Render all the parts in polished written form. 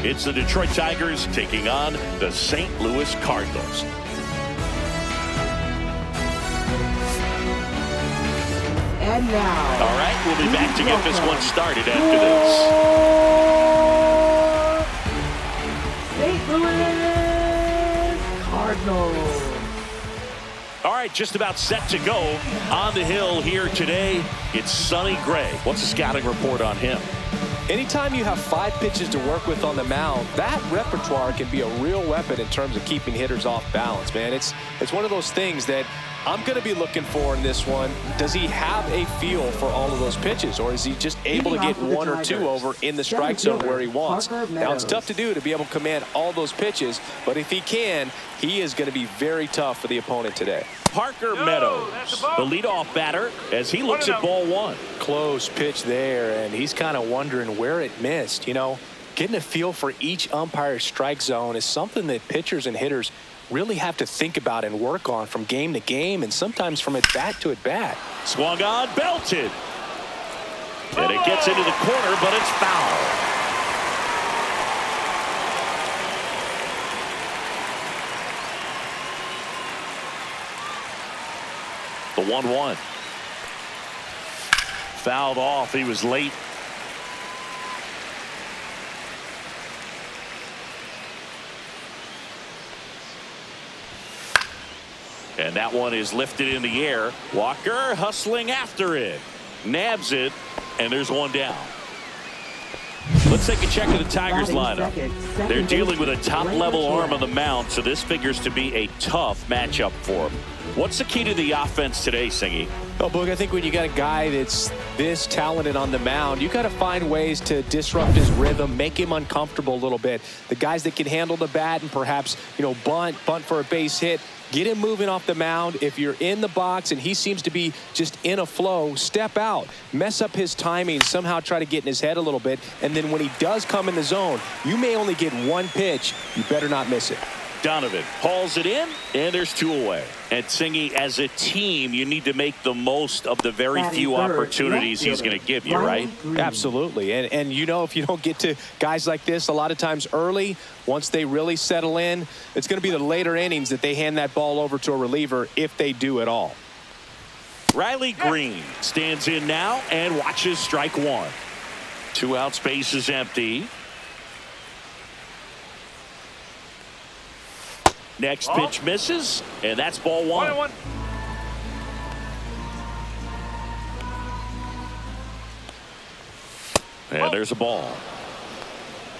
It's the Detroit Tigers taking on the St. Louis Cardinals. And now. All right, we'll be back to get this one started after this. St. Louis Cardinals. All right, just about set to go on the hill here today. It's Sonny Gray. What's the scouting report on him? Anytime you have 5 pitches to work with on the mound, that repertoire can be a real weapon in terms of keeping hitters off balance, man. It's one of those things that I'm going to be looking for in this one. Does he have a feel for all of those pitches, or is he just able to get 1 or 2 over in the strike zone where he wants? Now, it's tough to do to be able to command all those pitches, but if he can, he is going to be very tough for the opponent today. Parker Meadows, the leadoff batter, as he looks at ball 1. Close pitch there, and he's kind of wondering where it missed. You know, getting a feel for each umpire's strike zone is something that pitchers and hitters really have to think about and work on from game to game, and sometimes from at bat to at bat. Swung on, belted. And it gets into the corner, but it's foul. The 1-1. Fouled off. He was late. And that one is lifted in the air. Walker hustling after it. Nabs it, and there's one down. Let's take a check of the Tigers lineup. They're dealing with a top-level arm on the mound, so this figures to be a tough matchup for them. What's the key to the offense today, Singy? Oh, Boog, I think when you got a guy that's this talented on the mound, you got to find ways to disrupt his rhythm, make him uncomfortable a little bit. The guys that can handle the bat and perhaps, bunt for a base hit, get him moving off the mound. If you're in the box and he seems to be just in a flow, step out, mess up his timing, somehow try to get in his head a little bit. And then when he does come in the zone, you may only get 1 pitch. You better not miss it. Donovan hauls it in, and there's 2 away. And Singy, as a team, you need to make the most of the very few opportunities he's going to give you, right? Absolutely. And if you don't get to guys like this a lot of times early, once they really settle in, it's going to be the later innings that they hand that ball over to a reliever, if they do at all. Riley Green stands in now and watches strike 1. 2 out, space is empty. Next pitch misses, and that's ball 1. And there's a ball.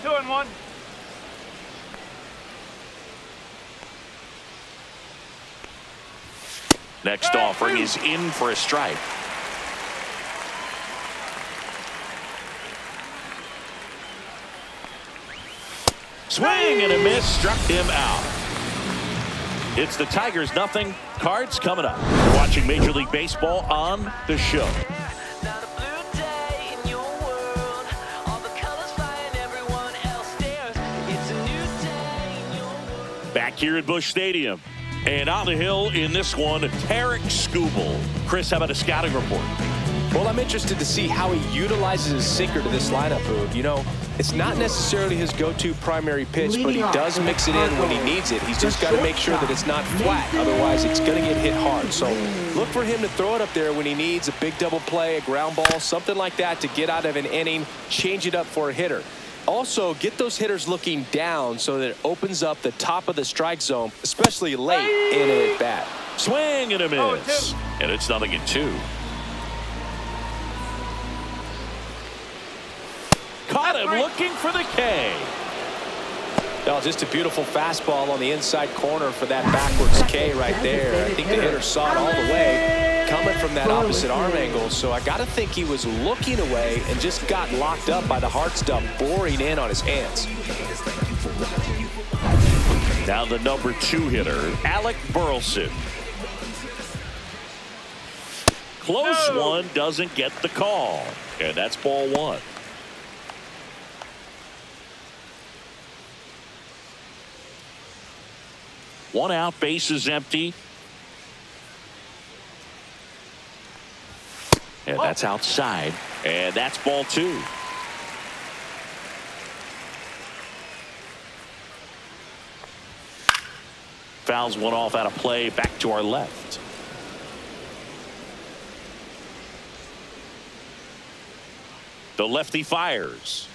2-1. Next offering is in for a strike. Swing and a miss, struck him out. It's the Tigers nothing. Cards coming up. You're watching Major League Baseball on The Show. Back here at Busch Stadium. And on the hill in this one, Tarek Skubal. Chris, how about a scouting report? Well, I'm interested to see how he utilizes his sinker to this lineup, Boog. It's not necessarily his go-to primary pitch, but he does mix it in when he needs it. He's just got to make sure that it's not flat. Otherwise, it's going to get hit hard. So look for him to throw it up there when he needs a big double play, a ground ball, something like that to get out of an inning, change it up for a hitter. Also, get those hitters looking down so that it opens up the top of the strike zone, especially late in an at-bat. Swing and a miss. And it's 0-2. Caught him looking for the K. Oh, just a beautiful fastball on the inside corner for that backwards K right there. I think the hitter saw it all the way coming from that opposite arm angle. So I got to think he was looking away and just got locked up by the hard stuff boring in on his hands. Now the number 2 hitter, Alec Burleson. Close one, doesn't get the call. And that's ball 1. One out, base is empty. And that's outside. And that's ball 2. Fouls one off out of play. Back to our left. The lefty fires.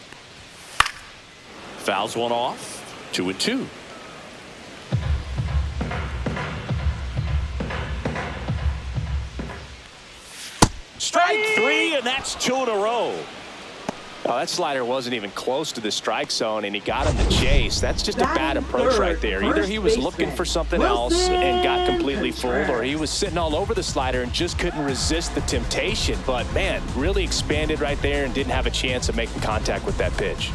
Fouls one off. 2-2. Strike three, and that's 2 in a row. Oh, that slider wasn't even close to the strike zone, and he got him to chase. That's just a bad approach right there. Either he was looking for something else and got completely fooled, or he was sitting all over the slider and just couldn't resist the temptation. But, man, really expanded right there and didn't have a chance of making contact with that pitch.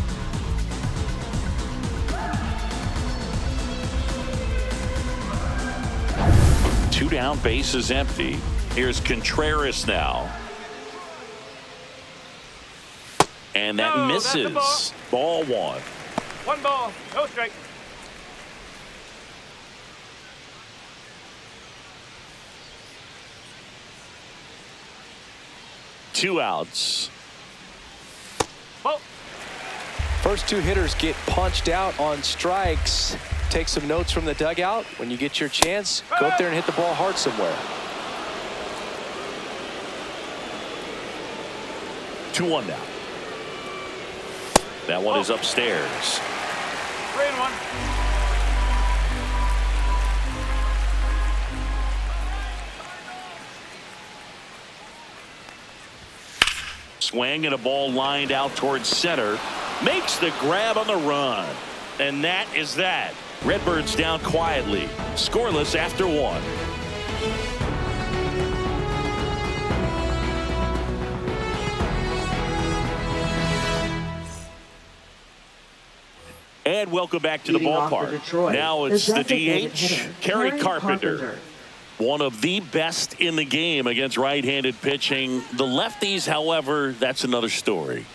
Two down, base is empty. Here's Contreras now. And that misses. Ball one. One ball, no strike. Two outs. Ball. First two hitters get punched out on strikes. Take some notes from the dugout. When you get your chance, go up there and hit the ball hard somewhere. 2-1 now. That one is upstairs. 3-1. Swing and a ball lined out towards center. Makes the grab on the run. And that is that. Redbirds down quietly. Scoreless after one. And welcome back to the ballpark. Now it's the DH, Kerry Carpenter. One of the best in the game against right-handed pitching. The lefties, however, that's another story.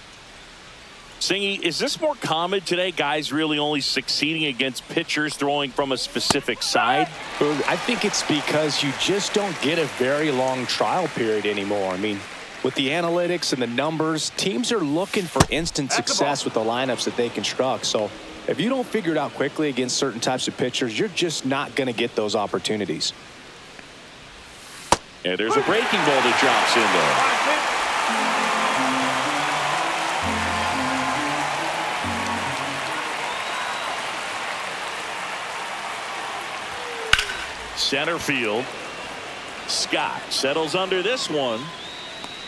Singy, is this more common today? Guys really only succeeding against pitchers throwing from a specific side? I think it's because you just don't get a very long trial period anymore. I mean, with the analytics and the numbers, teams are looking for instant success with the lineups that they construct. So if you don't figure it out quickly against certain types of pitchers, you're just not going to get those opportunities. And there's a breaking ball that drops in there. Center field. Scott settles under this one.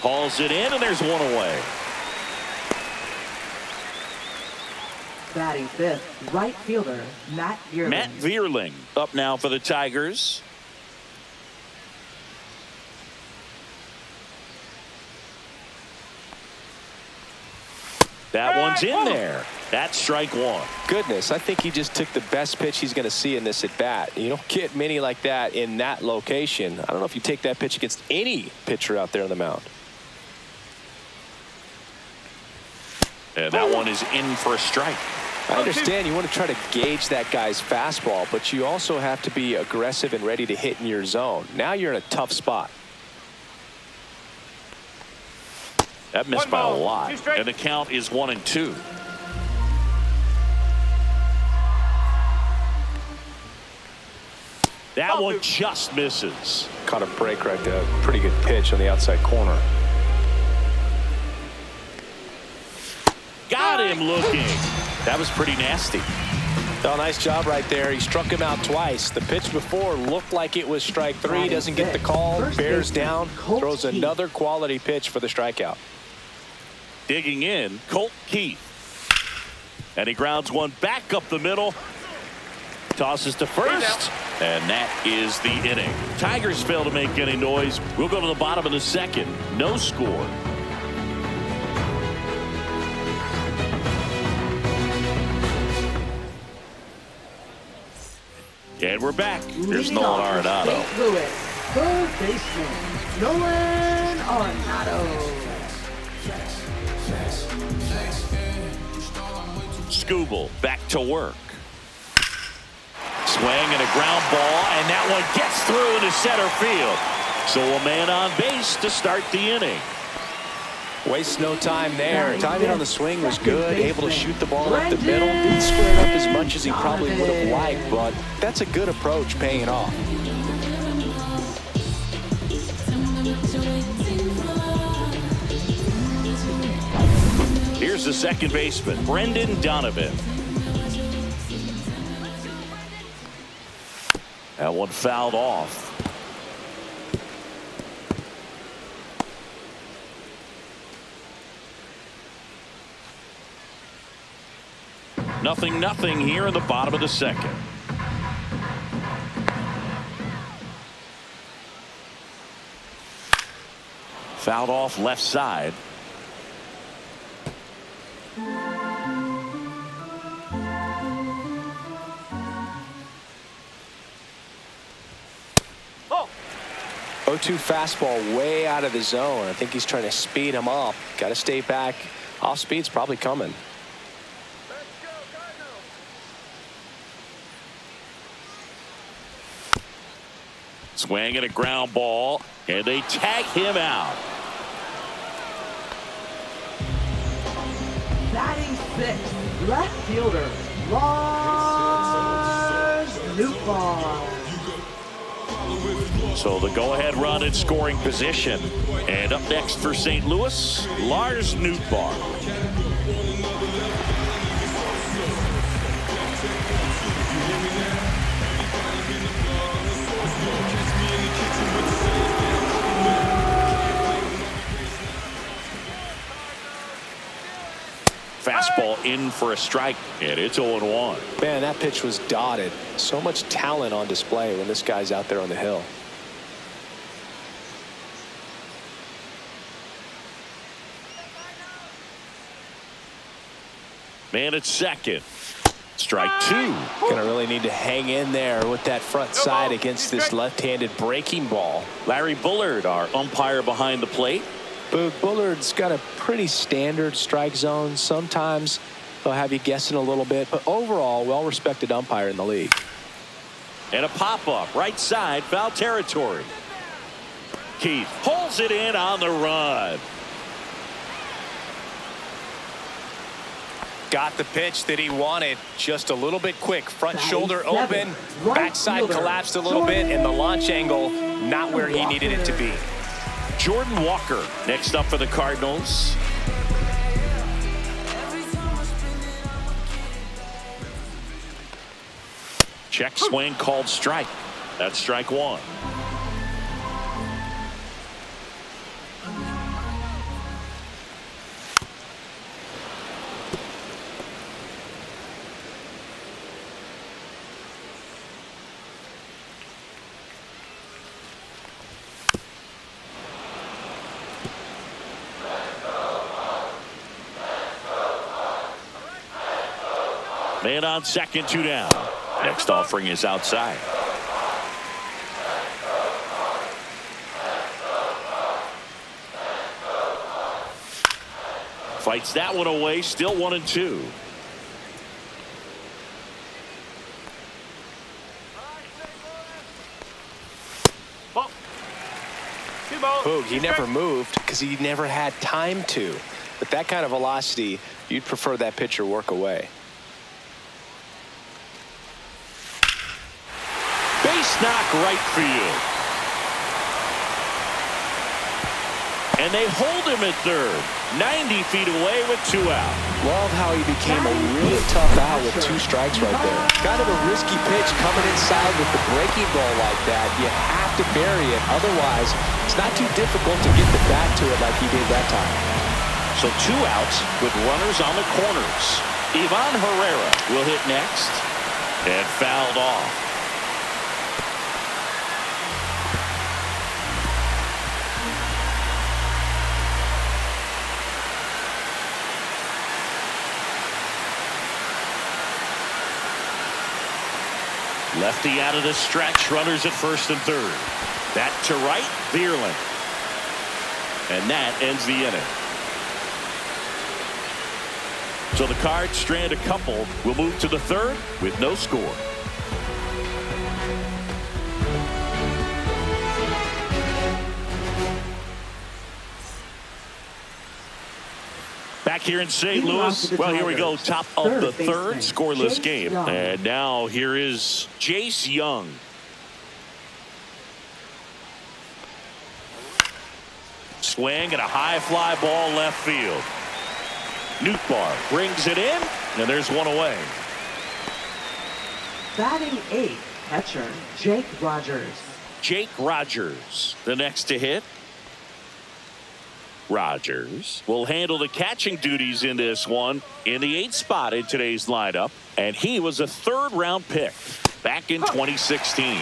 Hauls it in, and there's one away. Batting fifth, right fielder, Matt Vierling. Matt Vierling up now for the Tigers. That one's in there. That's strike one. Goodness, I think he just took the best pitch he's going to see in this at bat. You don't get many like that in that location. I don't know if you take that pitch against any pitcher out there on the mound. And that one is in for a strike. I understand you want to try to gauge that guy's fastball, but you also have to be aggressive and ready to hit in your zone. Now you're in a tough spot. That missed by a lot. And the count is 1-2. That one just misses. Caught a break right there. Pretty good pitch on the outside corner. Got him looking. That was pretty nasty. Oh, nice job right there. He struck him out twice. The pitch before looked like it was strike three. Doesn't get the call. Bears down. Throws another quality pitch for the strikeout. Digging in, Colt Keith. And he grounds one back up the middle. Tosses to first. And that is the inning. Tigers fail to make any noise. We'll go to the bottom of the second. No score. And we're back. There's Nolan Arenado. St. Louis, third baseman, Nolan Arenado. Skubal back to work. Swing and a ground ball, and that one gets through into center field. So a man on base to start the inning. Wastes no time there. Timing on the swing was good. Able to shoot the ball up the middle. Didn't square it up as much as he probably would have liked, but that's a good approach, paying off. Here's the second baseman, Brendan Donovan. That one fouled off. Nothing here in the bottom of the second. Fouled off left side. Oh. 0-2 fastball way out of the zone. I think he's trying to speed him up. Got to stay back. Off speed's probably coming. Let's go, Cardinals. Swing and a ground ball, and they tag him out. Batting sixth, left fielder, Lars Nootbaar. So the go-ahead run in scoring position. And up next for St. Louis, Lars Nootbaar. Fastball in for a strike, and it's 0-1. Man, that pitch was dotted. So much talent on display when this guy's out there on the hill. Man at second. Strike two. Gonna really need to hang in there with that front side against this left-handed breaking ball. Larry Bullard, our umpire behind the plate. Boog, Bullard's got a pretty standard strike zone. Sometimes they'll have you guessing a little bit, but overall, well-respected umpire in the league. And a pop-up, right side, foul territory. Keith pulls it in on the run. Got the pitch that he wanted, just a little bit quick. Front shoulder Seven, open, right backside fielder, collapsed a little bit, and the launch angle not where he needed it to be. Jordan Walker next up for the Cardinals. Check swing called strike. That's strike one. Man on second, two down. Next offering is outside. Fights that one away, still 1-2. Ball. Two balls. Boog, he never moved because he never had time to. With that kind of velocity, you'd prefer that pitcher work away. Base knock right field. And they hold him at third. 90 feet away with two out. Love how he became a really tough out with two strikes right there. Kind of a risky pitch coming inside with the breaking ball like that. You have to bury it. Otherwise, it's not too difficult to get the bat to it like he did that time. So two outs with runners on the corners. Ivan Herrera will hit next. And fouled off. Lefty out of the stretch, runners at first and third. That to right, Vierling. And that ends the inning. So the Cards strand a couple. Will move to the third with no score. Back here in St. Leading off Louis. for the Well, here we go. Tigers, Top of the third third, baseman, scoreless Jace game. Young. And now here is Jace Young. Swing and a high fly ball left field. Nootbaar brings it in, and there's one away. Batting eighth, catcher Jake Rogers. Jake Rogers, the next to hit. Rogers will handle the catching duties in this one in the 8th spot in today's lineup, and he was a 3rd-round pick back in 2016.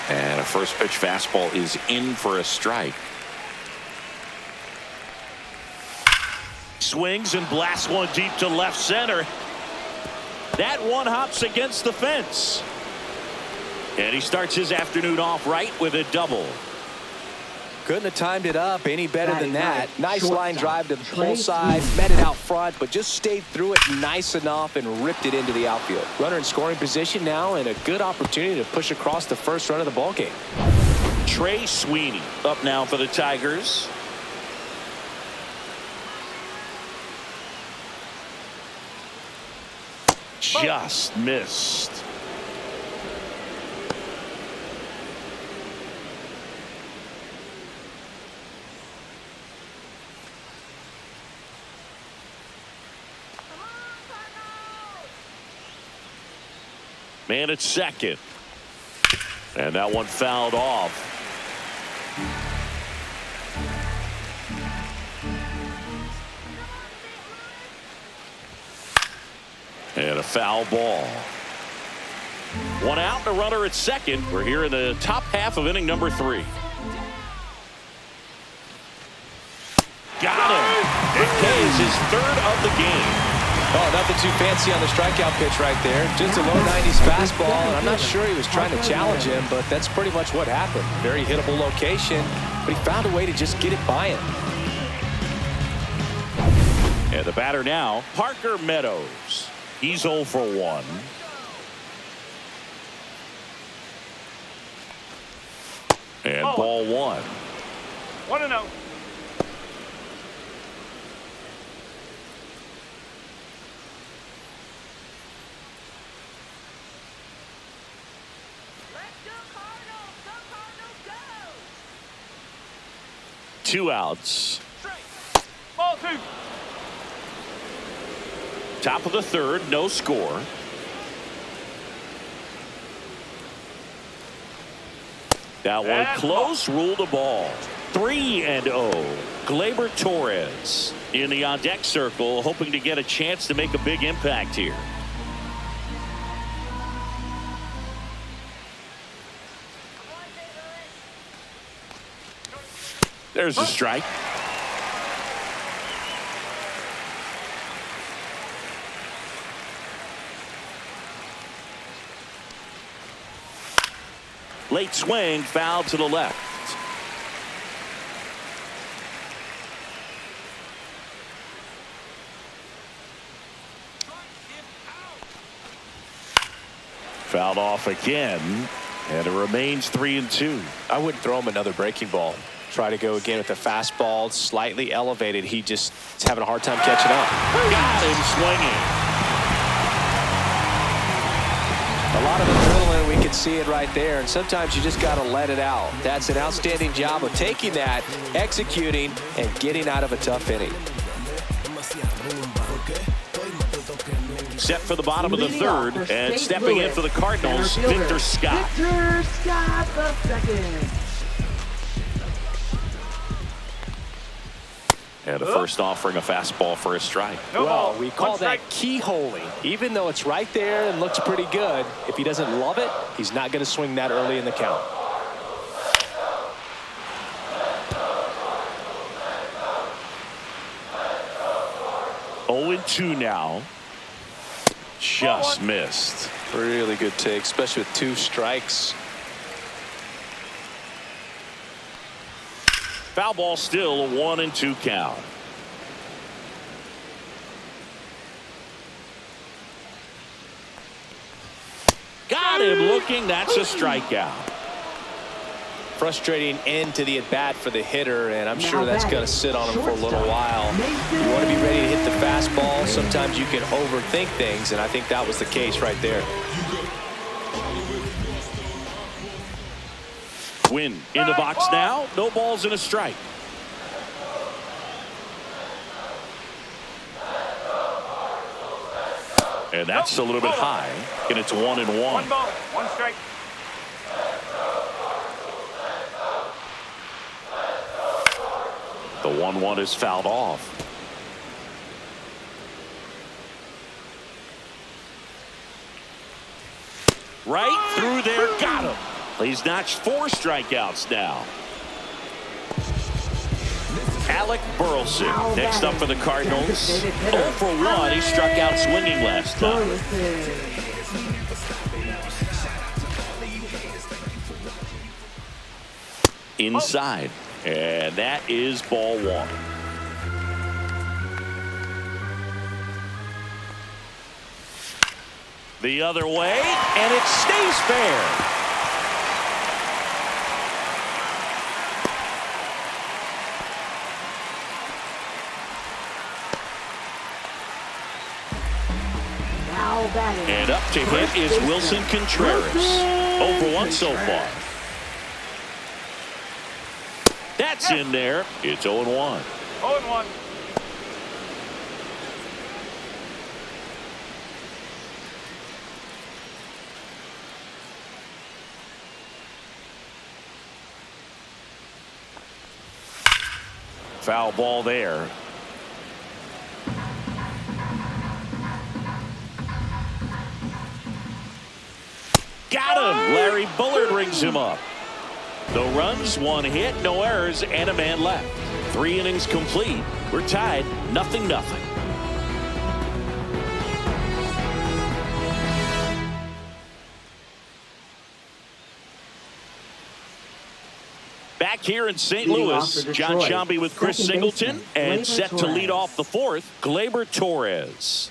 And a first pitch fastball is in for a strike. Swings and blasts one deep to left center. That one hops against the fence. And he starts his afternoon off right with a double. Couldn't have timed it up any better than that. Nice line drive to the Trey pull side, met it out front, but just stayed through it nice enough and ripped it into the outfield. Runner in scoring position now, and a good opportunity to push across the first run of the ballgame. Trey Sweeney up now for the Tigers. Just missed. Man at second. And that one fouled off. And a foul ball. One out and a runner at second. We're here in the top half of inning number 3. Got him. And K is his 3rd of the game. Oh, nothing too fancy on the strikeout pitch right there. Just a low 90s fastball, and I'm not sure he was trying to challenge him, but that's pretty much what happened. Very hittable location, but he found a way to just get it by him. And the batter now, Parker Meadows. He's 0 for 1. And ball 1. 1-0. Two outs. Ball 2. Top of the 3rd, no score. That one And close, ruled a ball. 3-0. Gleyber Torres in the on deck circle, hoping to get a chance to make a big impact here. There's a strike. Late swing, foul to the left. Fouled off again, and it remains 3-2. I wouldn't throw him another breaking ball. Try to go again with the fastball, slightly elevated. He just is having a hard time catching up. Got him swinging. A lot of adrenaline, we can see it right there, and sometimes you just got to let it out. That's an outstanding job of taking that, executing, and getting out of a tough inning. Set for the bottom of the 3rd, and stepping in for the Cardinals, Victor Scott. Victor Scott, the 2nd. And the first offering a fastball for a strike. Well, we call that keyholing. Even though it's right there and looks pretty good, if he doesn't love it, he's not going to swing that early in the count. Oh, 2 now. Just missed. Really good take, especially with 2 strikes. Foul ball, still a 1-2 count. Got him looking. That's a strikeout. frustrating end to the at-bat for the hitter, and I'm sure that's going to sit on him for a little while. You want to be ready to hit the fastball. Sometimes you can overthink things, and I think that was the case right there. Win in the box now. No balls and a strike. And that's a little bit high, and it's 1-1. 1 ball, 1 strike. The 1-1 is fouled off. Right through there, got him. He's notched 4 strikeouts now. Alec Burleson next up for the Cardinals. 0 for 1. He struck out swinging last time. Inside. And that is ball 1. The other way, and it stays fair. And up to hit is Wilson Contreras. 0 for 1 so far. That's in there. It's 0-1. 0-1. Foul ball there. Got him. Larry Bullard rings him up. No runs, 1 hit, no errors, and a man left. 3 innings complete. We're tied 0-0. Back here in St. Louis, John Sciambi with Chris Singleton, and set to lead off the 4th, Gleyber Torres.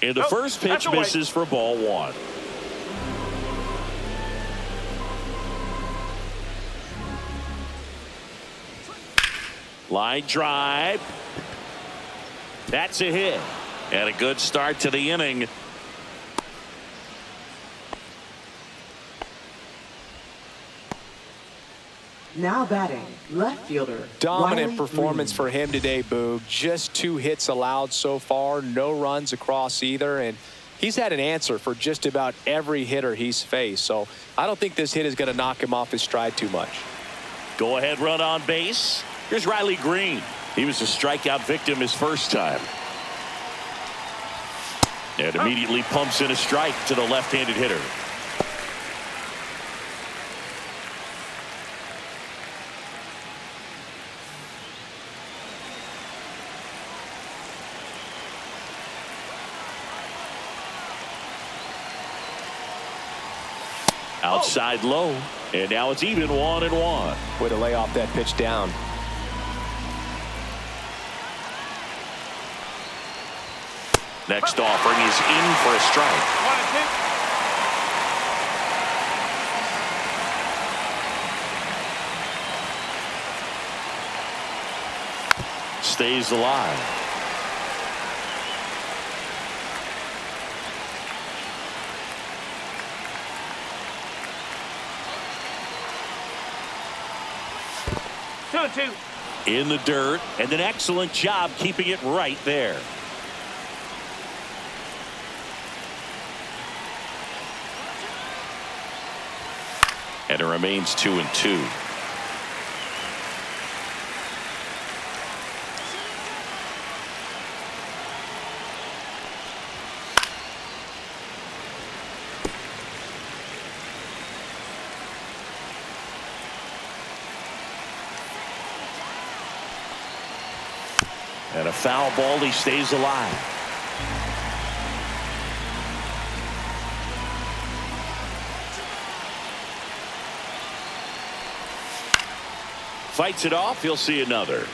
And the first pitch misses for ball 1. Line drive. That's a hit. And a good start to the inning. Now batting, left fielder. Dominant Riley performance Green. for him today, Boog. Just 2 hits allowed so far. No runs across either. And he's had an answer for just about every hitter he's faced. So I don't think this hit is going to knock him off his stride too much. Go ahead run on base. Here's Riley Green. He was a strikeout victim his first time. And immediately pumps in a strike to the left-handed hitter. Outside low, and now it's even 1-1. Way to lay off that pitch down. Next offering is in for a strike. 1-2. Stays alive. In the dirt, and an excellent job keeping it right there. And it remains 2-2. And a foul ball, he stays alive. Fights it off. He'll see another.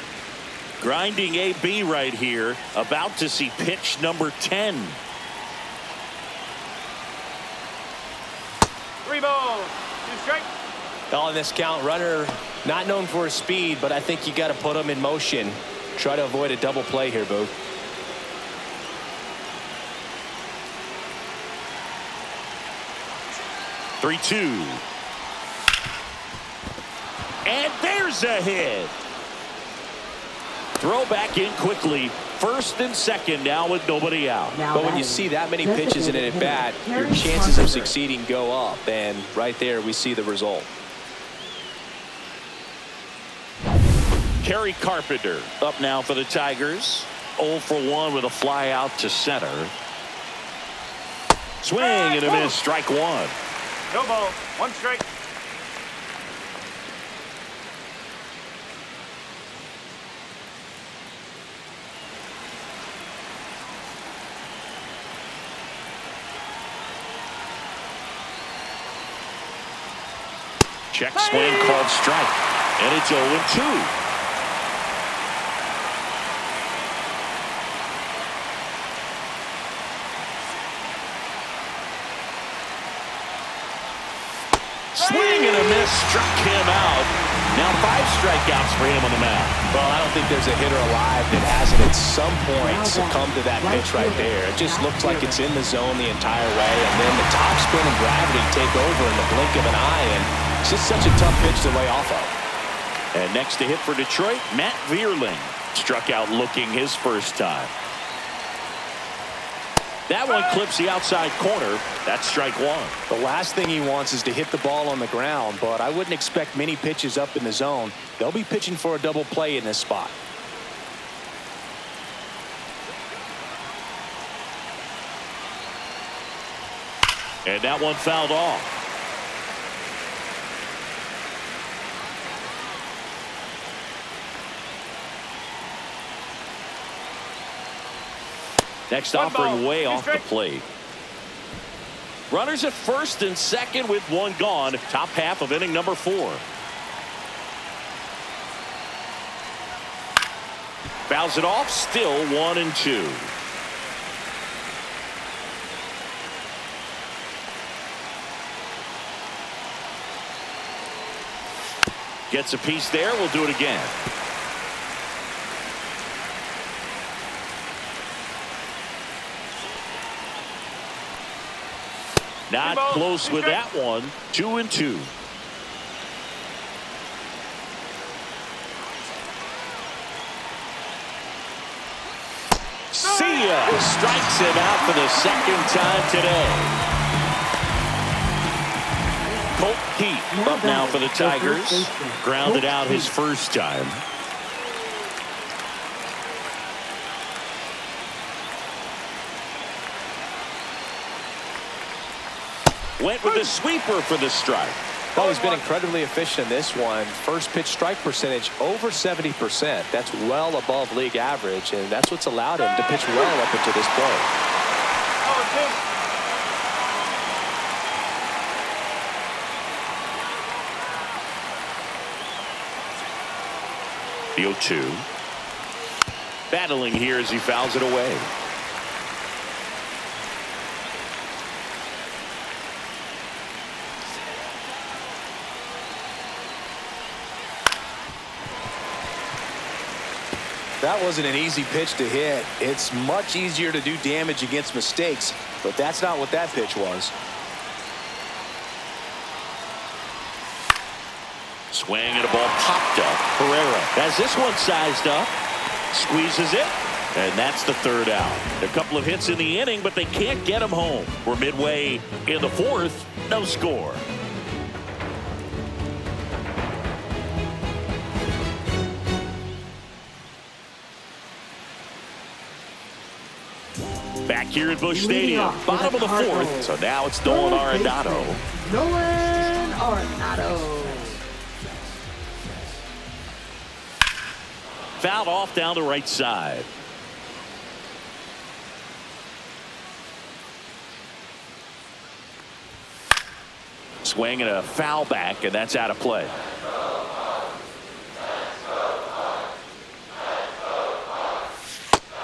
Grinding AB right here. About to see pitch number 10. 3 balls, 2 strikes. On this count, runner not known for his speed, but I think you got to put him in motion. Try to avoid a double play here, Boo. Three-two. And there's a hit. Throw back in quickly. First and second now with nobody out. But when you see that many pitches in an at-bat, your chances of succeeding go up. And right there, we see the result. Kerry Carpenter up now for the Tigers. 0 for 1 with a fly out to center. Swing and a miss. Strike one. No ball, 1 strike. Check swing called strike. And it's 0-2. Swing and a miss. Struck him out. Now 5 strikeouts for him on the mound. Well, I don't think there's a hitter alive that hasn't at some point succumbed to that pitch right there. It just looks like it's in the zone the entire way, and then the topspin and gravity take over in the blink of an eye, and it's just such a tough pitch to lay off of. And next to hit for Detroit, Matt Vierling. Struck out looking his first time. That one clips the outside corner. That's strike one. The last thing he wants is to hit the ball on the ground, but I wouldn't expect many pitches up in the zone. They'll be pitching for a double play in this spot. And that one fouled off. Next offering way off the plate. Runners at first and second with one gone. Top half of inning number 4. Fouls it off. Still 1-2. Gets a piece there. We'll do it again. Not close with that one. 2-2. See ya. Strikes him out for the second time today. Colt Heath up now for the Tigers. Grounded out his first time. Went with the sweeper for the strike. Well, he's been incredibly efficient in this one. First pitch strike percentage over 70%. That's well above league average, and that's what's allowed him to pitch well up into this point. The 0-2. Battling here as he fouls it away. That wasn't an easy pitch to hit. It's much easier to do damage against mistakes, but that's not what that pitch was. Swing and a ball popped up. Herrera has this one sized up. Squeezes it. And that's the third out. A couple of hits in the inning, but they can't get him home. We're midway in the 4th. No score. Back here at Busch Stadium, bottom of the 4th. So now it's Nolan Arenado. Nolan Arenado. Fouled off down the right side. Swing and a foul back, and that's out of play.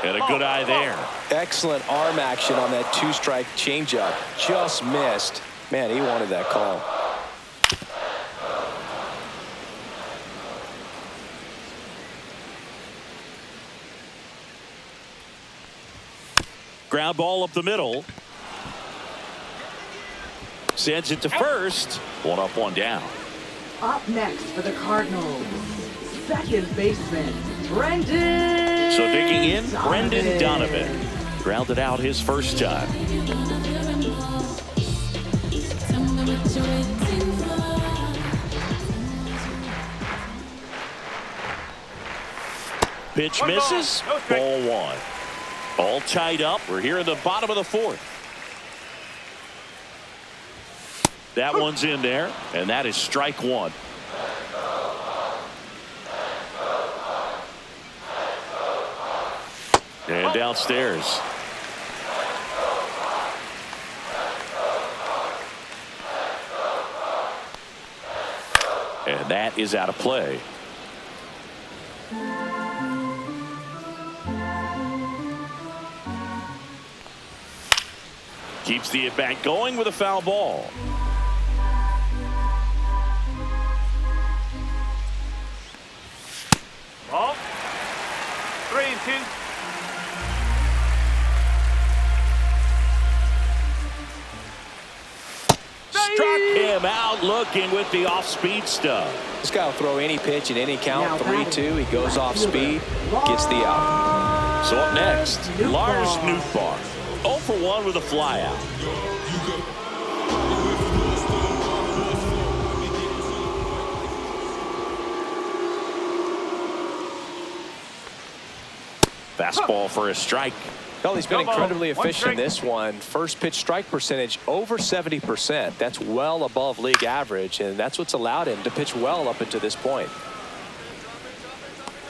And a good eye there. Excellent arm action on that two-strike changeup. Just missed. Man, he wanted that call. Ground ball up the middle. Sends it to first. One up, one down. Up next for the Cardinals, second baseman, Brendan. So digging in, Brendan Donovan. Grounded out his first time. Pitch misses. Ball one. All tied up. We're here in the bottom of the fourth. That one's in there, and that is strike one. And downstairs. And that is out of play. Keeps the at-bat going with a foul ball. Ball. 3-2. Struck him out looking with the off-speed stuff. This guy will throw any pitch at any count. 3-2. He goes off speed, gets the out. So up next, Lars Nootbaar. 0 for 1 with a flyout. Fastball for a strike. Well, he's been incredibly One efficient in strike. this one. First pitch strike percentage over 70%. That's well above league average, and that's what's allowed him to pitch well up until this point.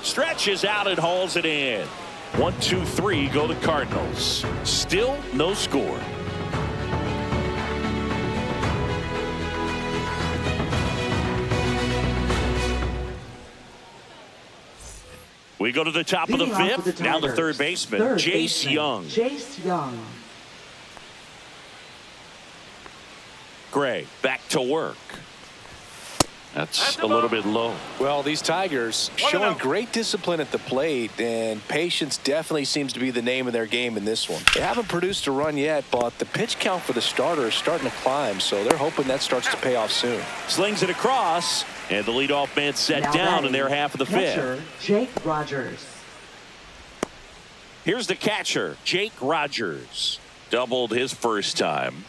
Stretches out and hauls it in. 1, 2, 3 go the Cardinals. Still no score. We go to the top of the Leading off fifth. with the Now the Tigers, third baseman, Jace Young. Jace Young. Gray back to work. That's a little bit low. Well, these Tigers showing great discipline at the plate, and patience definitely seems to be the name of their game in this one. They haven't produced a run yet, but the pitch count for the starter is starting to climb, so they're hoping that starts to pay off soon. Slings it across, and the leadoff man set Now down in batting, their half of the catcher, fifth. Jake Rogers. Here's the catcher, Jake Rogers. Doubled his first time.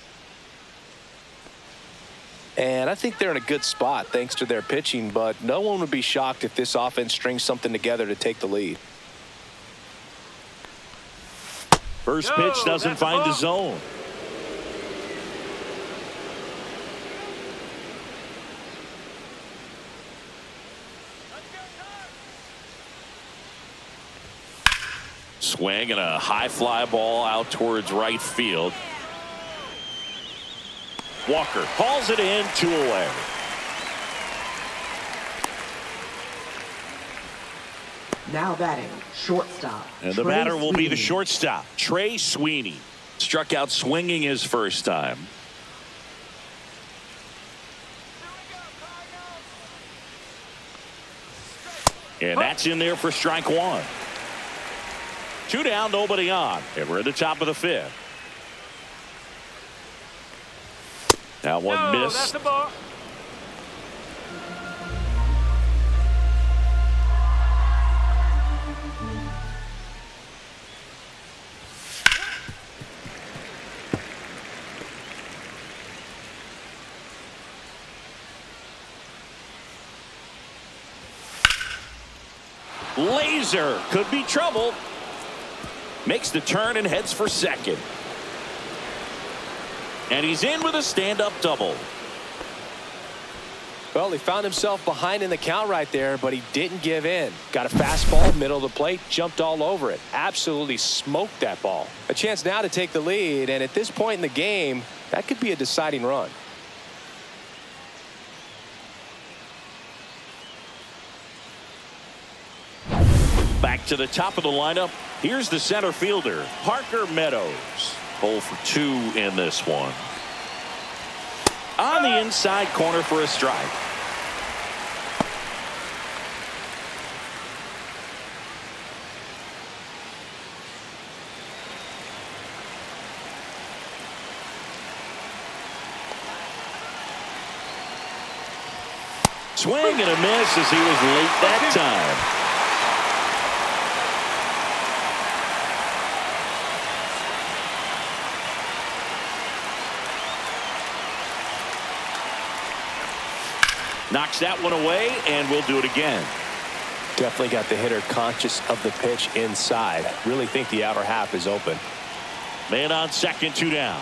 And I think they're in a good spot thanks to their pitching, but no one would be shocked if this offense strings something together to take the lead. First pitch doesn't find the zone. Swing and a high fly ball out towards right field. Walker hauls it in, 2 away. Now batting, shortstop. And the Trey batter will be the Sweeney. shortstop, Trey Sweeney. Struck out swinging his first time. And that's in there for strike one. 2 down, nobody on. And we're at the top of the fifth. That one missed. That's the ball. Laser could be trouble. Makes the turn and heads for second. And he's in with a stand-up double. Well, he found himself behind in the count right there, but he didn't give in. Got a fastball, middle of the plate, jumped all over it. Absolutely smoked that ball. A chance now to take the lead, and at this point in the game, that could be a deciding run. Back to the top of the lineup, Here's the center fielder, Parker Meadows. 0 for 2 in this one. On the inside corner for a strike. Swing and a miss as he was late that time. Knocks that one away, and we'll do it again. Definitely got the hitter conscious of the pitch inside. Really think the outer half is open. Man on second, 2 down.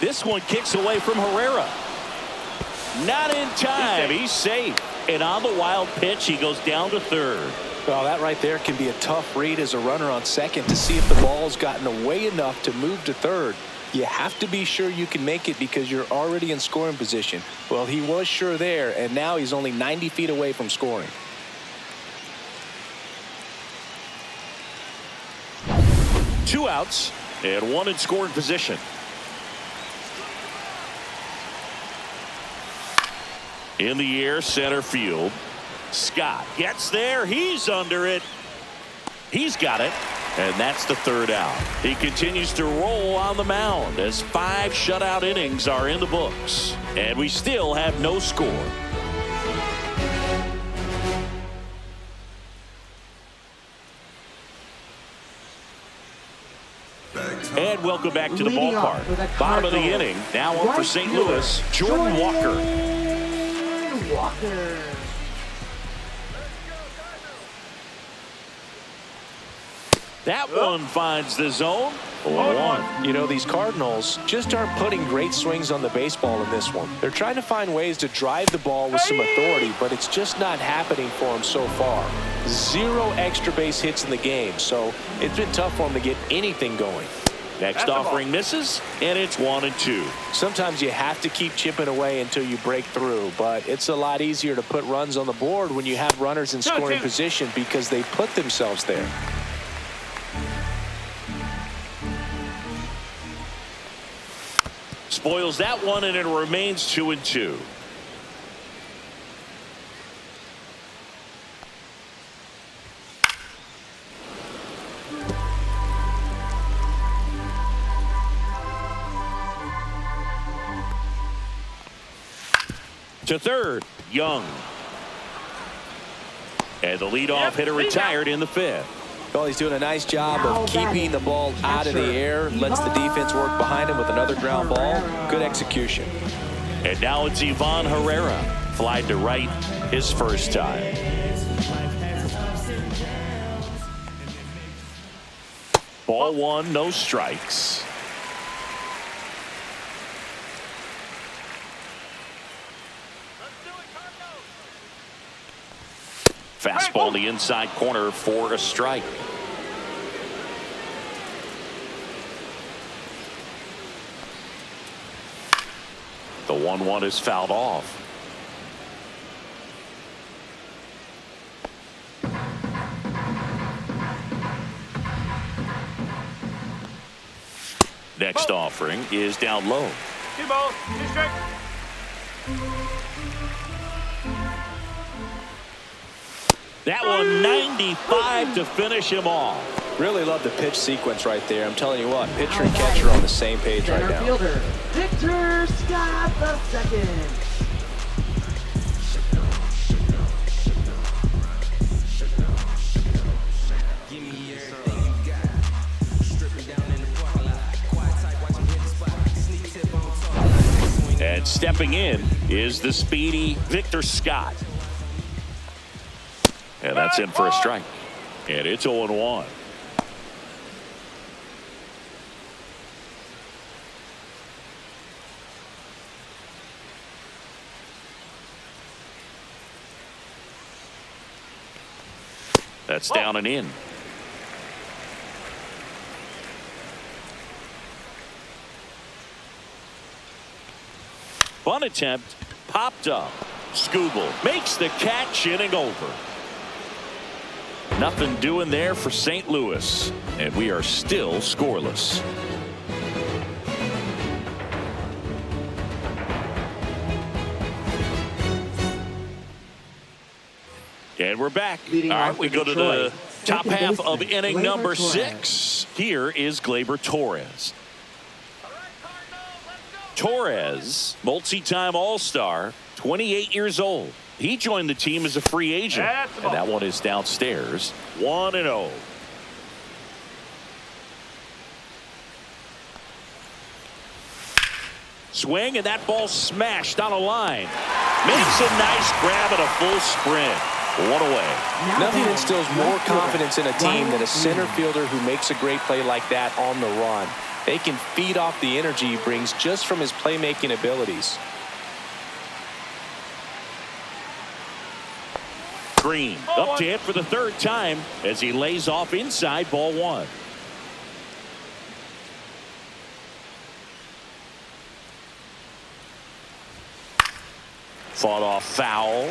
This one kicks away from Herrera. Not in time. He's safe. And on the wild pitch, he goes down to third. Well, that right there can be a tough read as a runner on second to see if the ball's gotten away enough to move to third. You have to be sure you can make it because you're already in scoring position. Well, he was sure there, and now he's only 90 feet away from scoring. Two outs and one in scoring position. In the air, center field. Scott gets there. He's under it. He's got it. And that's the third out. He continues to roll on the mound as 5 shutout innings are in the books. And we still have no score. And welcome back to the ballpark. Bottom of the inning. Now on for St. Louis, Jordan Walker. That one finds the zone. 0-1. You know, these Cardinals just aren't putting great swings on the baseball in this one. They're trying to find ways to drive the ball with some authority, but it's just not happening for them so far. 0 extra base hits in the game, so it's been tough for them to get anything going. Next offering misses, and it's 1-2. Sometimes you have to keep chipping away until you break through, but it's a lot easier to put runs on the board when you have runners in scoring position because they put themselves there. Spoils that one, and it remains 2-2. To third, Young. And the leadoff hitter retired in the 5th. Well, he's doing a nice job of keeping the ball out of the air, lets the defense work behind him with another ground ball. Good execution. And now it's Ivan Herrera, flied to right his first time. Ball 1, no strikes. Fastball the inside corner for a strike. The 1-1 is fouled off. Next offering is down low. 2 balls, 2 strikes. That one 95 to finish him off. Really love the pitch sequence right there. I'm telling you what, pitcher and catcher are on the same page right now. Center fielder, Victor Scott II. And stepping in is the speedy Victor Scott. And that's in for a strike. And it's 0-1. That's down and in. Bunt attempt popped up. Skubal makes the catch, inning over. Nothing doing there for St. Louis, and we are still scoreless. And we're back. All right, we go to the top half of inning number 6. Here is Gleyber Torres. Torres, multi-time All-Star, 28 years old. He joined the team as a free agent, and that one is downstairs, 1-0. Swing, and that ball smashed on a line. Makes a nice grab and a full sprint. One away. Nothing instills more confidence in a team than a center fielder who makes a great play like that on the run. They can feed off the energy he brings just from his playmaking abilities. Green up to hit for the 3rd time as he lays off inside, ball 1. Fought off foul.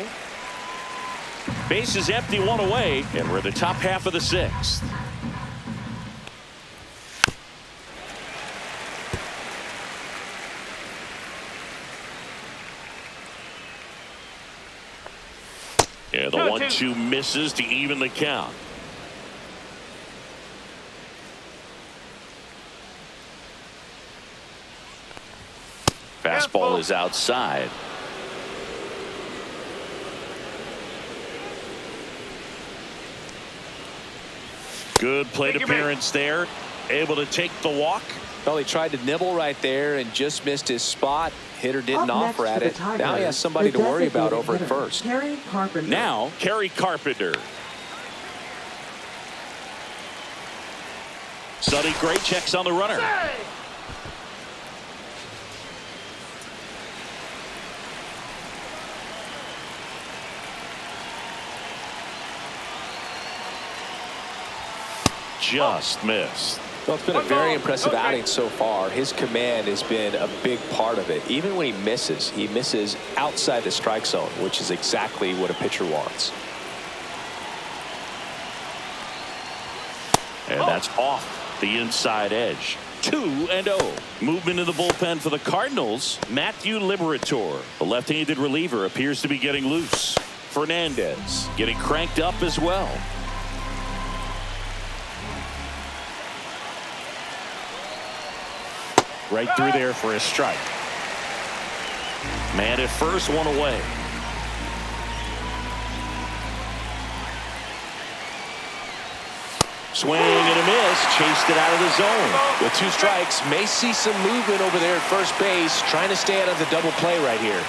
Base is empty, 1 away, and we're at the top half of the 6th. And the 1-2 misses to even the count. Fastball is outside. Good plate appearance there. Able to take the walk. Well, he tried to nibble right there and just missed his spot. Hitter didn't offer at it. Now he has somebody to worry about over at first. Now, Kerry Carpenter. Sonny Gray checks on the runner. Just missed. Well, it's been a very impressive outing so far. His command has been a big part of it. Even when he misses outside the strike zone, which is exactly what a pitcher wants. And that's off the inside edge. 2-0. Movement in the bullpen for the Cardinals. Matthew Liberatore, the left-handed reliever, appears to be getting loose. Fernandez getting cranked up as well. Right through there for a strike. Man at first, 1 away. Swing and a miss. Chased it out of the zone. With 2 strikes, may see some movement over there at first base, trying to stay out of the double play right here.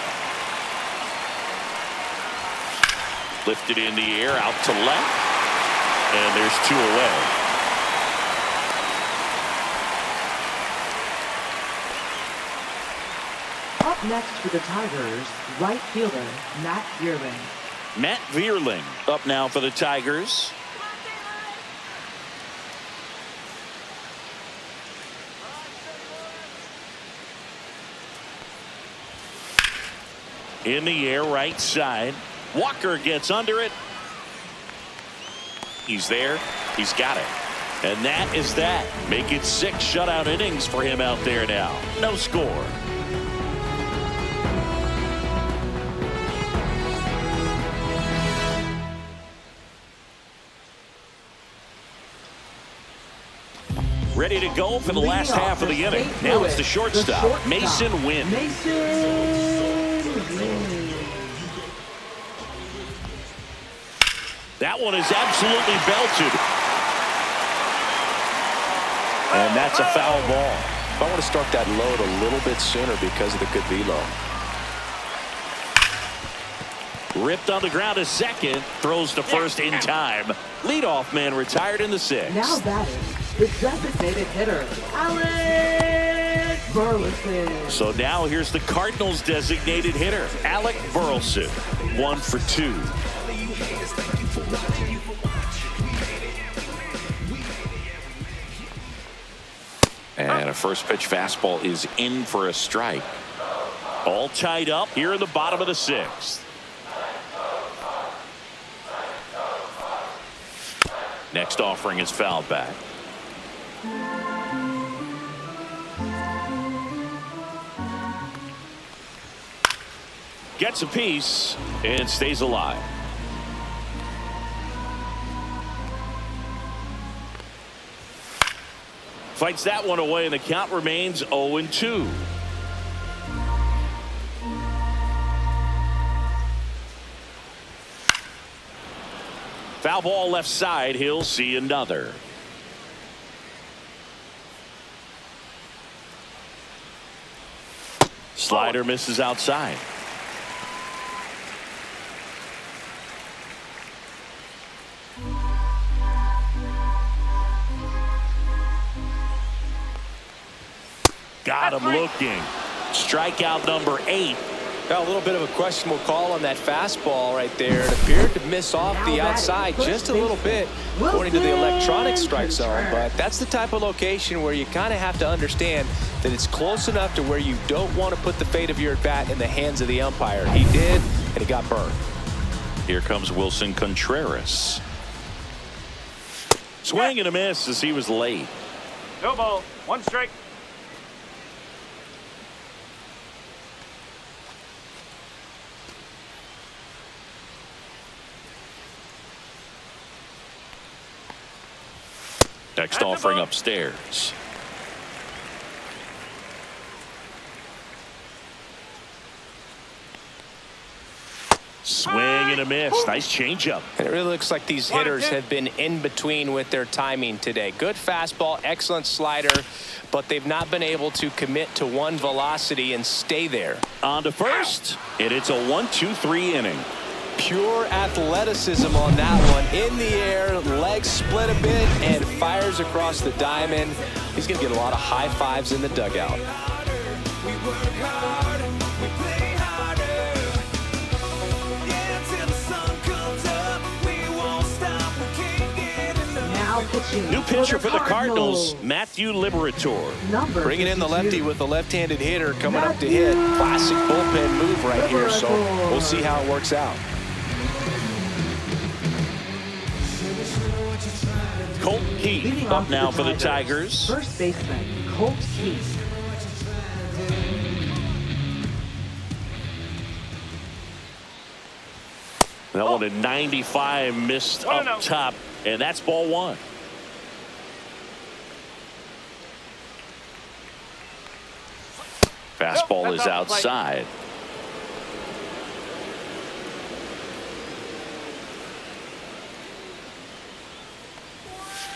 Lifted in the air, out to left. And there's 2 away. Up next for the Tigers, right fielder Matt Vierling. Matt Vierling up now for the Tigers. In the air, right side. Walker gets under it. He's there. He's got it. And that is that. Make it 6 shutout innings for him out there now. No score. Ready to go for the last half of the inning. Now it's the shortstop, Mason Wynn. That one is absolutely belted. And that's a foul ball. I want to start that load a little bit sooner because of the good velo. Ripped on the ground to second. Throws to first in time. Leadoff man retired in the 6th. Now batting, the designated hitter, Alec Burleson. So now here's the Cardinals designated hitter, Alec Burleson. 1 for 2. And a first pitch fastball is in for a strike. All tied up here in the bottom of the 6th. Next offering is fouled back. Gets a piece and stays alive. Fights that one away, and the count remains 0-2. Foul ball left side. He'll see another. Slider misses outside. Got him looking. Strikeout number 8. Got a little bit of a questionable call on that fastball right there. It appeared to miss off the outside just a little bit according to the electronic strike zone. But that's the type of location where you kind of have to understand that it's close enough to where you don't want to put the fate of your at-bat in the hands of the umpire. He did, and he got burned. Here comes Wilson Contreras. Swing and a miss as he was late. No ball. 1 strike. Next offering upstairs. Swing and a miss. Nice changeup. And it really looks like these hitters have been in between with their timing today. Good fastball, excellent slider, but they've not been able to commit to one velocity and stay there. On to first, and it's a 1-2-3 inning. Pure athleticism on that one. In the air, legs split a bit, and fires across the diamond. He's going to get a lot of high fives in the dugout. New pitcher for the Cardinals, Matthew Liberatore. Bringing in the lefty with the left-handed hitter coming up to hit. Classic bullpen move right here, so we'll see how it works out. Colt Keith up now for the Tigers. First baseman, Colt Keith. That one at 95 missed up top, and that's ball 1. Fastball is outside.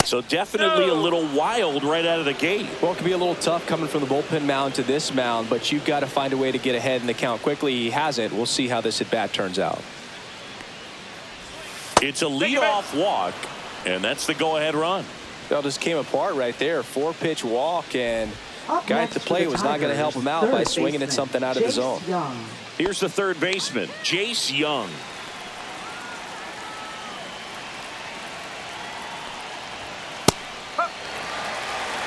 So definitely a little wild right out of the gate. Well, it can be a little tough coming from the bullpen mound to this mound, but you've got to find a way to get ahead in the count quickly. He hasn't. We'll see how this at-bat turns out. It's a leadoff walk, and that's the go-ahead run. Well, just came apart right there. 4-pitch walk, and guy at the plate was not going to help him out by swinging at something out of the zone. Here's the third baseman, Jace Young.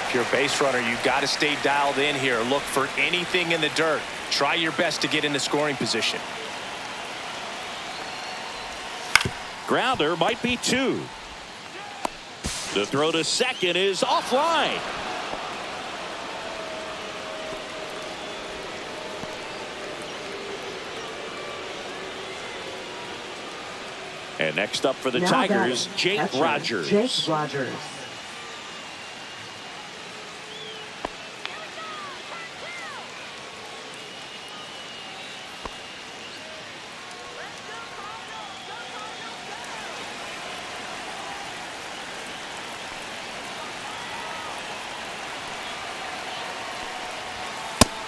If you're a base runner, you've got to stay dialed in here. Look for anything in the dirt. Try your best to get in the scoring position. Grounder might be 2. The throw to second is offline. And next up for the Tigers, Jake Rogers. Jake Rogers.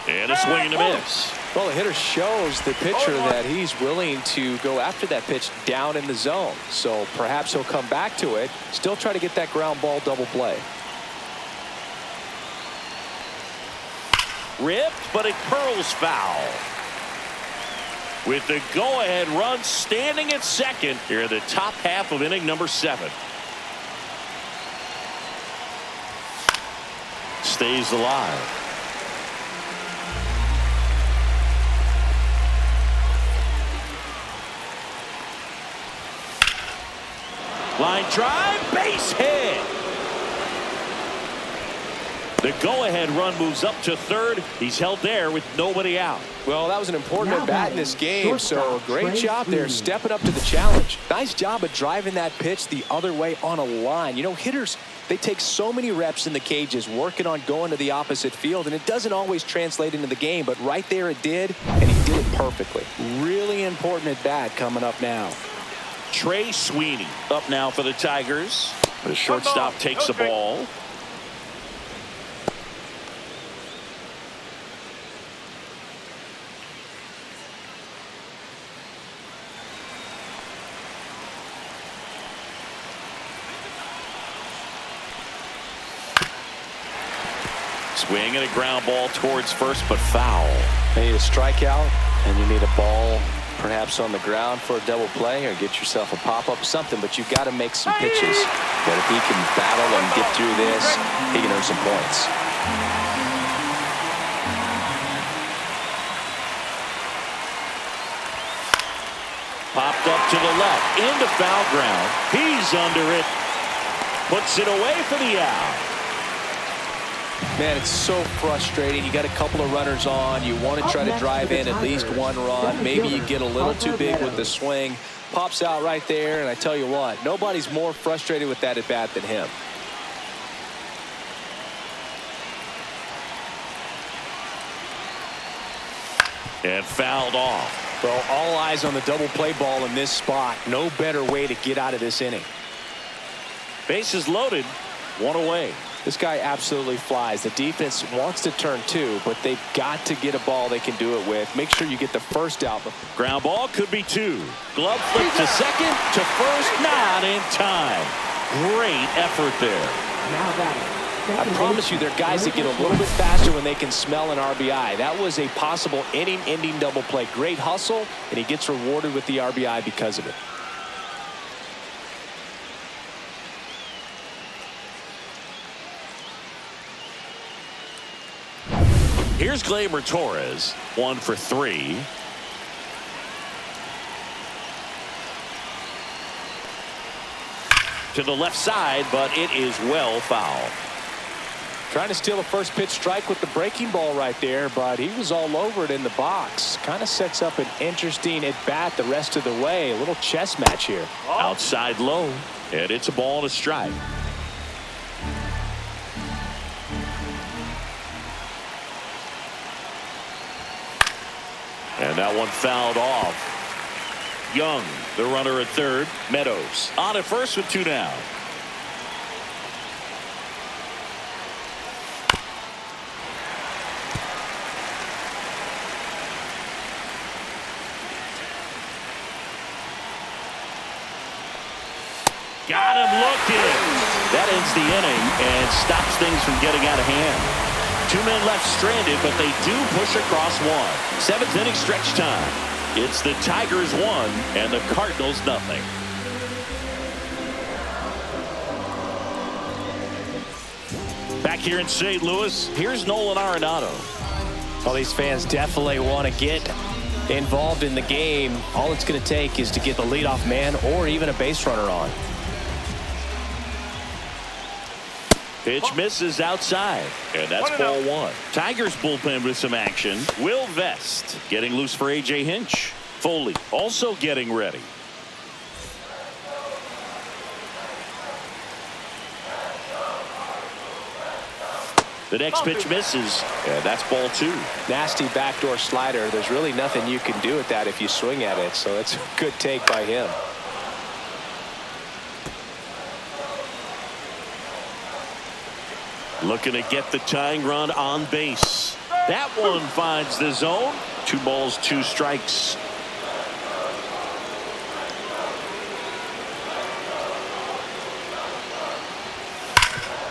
And a swing and a miss. Well, the hitter shows the pitcher that he's willing to go after that pitch down in the zone. So perhaps he'll come back to it. Still try to get that ground ball double play. Ripped, but it curls foul. With the go-ahead run standing at second here in the top half of inning number 7. Stays alive. Line drive, base hit. The go-ahead run moves up to third. He's held there with nobody out. Well, that was an important Now at-bat in this game, so great job there Sweeney. stepping up to the challenge. Nice job of driving that pitch the other way on a line. You know, hitters, they take so many reps in the cages working on going to the opposite field, and it doesn't always translate into the game, but right there it did, and he did it perfectly. Really important at-bat coming up now. Trey Sweeney up now for the Tigers. The shortstop takes the ball. Swing and a ground ball towards first, but foul. You need a strikeout, and you need a ball perhaps on the ground for a double play, or get yourself a pop-up, something, but you've got to make some pitches that if he can battle and get through this, he can earn some points. Popped up to the left, into foul ground. He's under it. Puts it away for the out. Man, it's so frustrating. You got a couple of runners on. You want to try to drive in at least one run. Maybe you get a little too big with the swing. Pops out right there, and I tell you what, nobody's more frustrated with that at-bat than him. And fouled off. Well, all eyes on the double play ball in this spot. No better way to get out of this inning. Bases loaded, one away. This guy absolutely flies. The defense wants to turn two, but they've got to get a ball they can do it with. Make sure you get the first out. Ground ball could be two. Glove flip to second, to first, not in time. Great effort there. Now batting. I promise you, there are guys that get a little bit faster when they can smell an RBI. That was a possible inning-ending double play. Great hustle, and he gets rewarded with the RBI because of it. Here's Gleyber Torres, 1 for 3. To the left side, but it is well fouled. Trying to steal a first pitch strike with the breaking ball right there, but he was all over it in the box. Kind of sets up an interesting at-bat the rest of the way. A little chess match here. Outside low, and it's a ball and a strike. And that one fouled off. Young, the runner at third. Meadows on at first with 2 down. Got him looking. That ends the inning and stops things from getting out of hand. 2 men left stranded, but they do push across one. 7th inning stretch time. It's the Tigers 1 and the Cardinals nothing. Back here in St. Louis, here's Nolan Arenado. Well, these fans definitely want to get involved in the game. All it's going to take is to get the leadoff man or even a base runner on. Pitch misses outside, and that's ball 1. Tigers bullpen with some action. Will Vest getting loose for A.J. Hinch. Foley also getting ready. The next pitch misses, and that's ball 2. Nasty backdoor slider. There's really nothing you can do with that if you swing at it, so it's a good take by him. Looking to get the tying run on base. That one finds the zone. 2 balls, 2 strikes.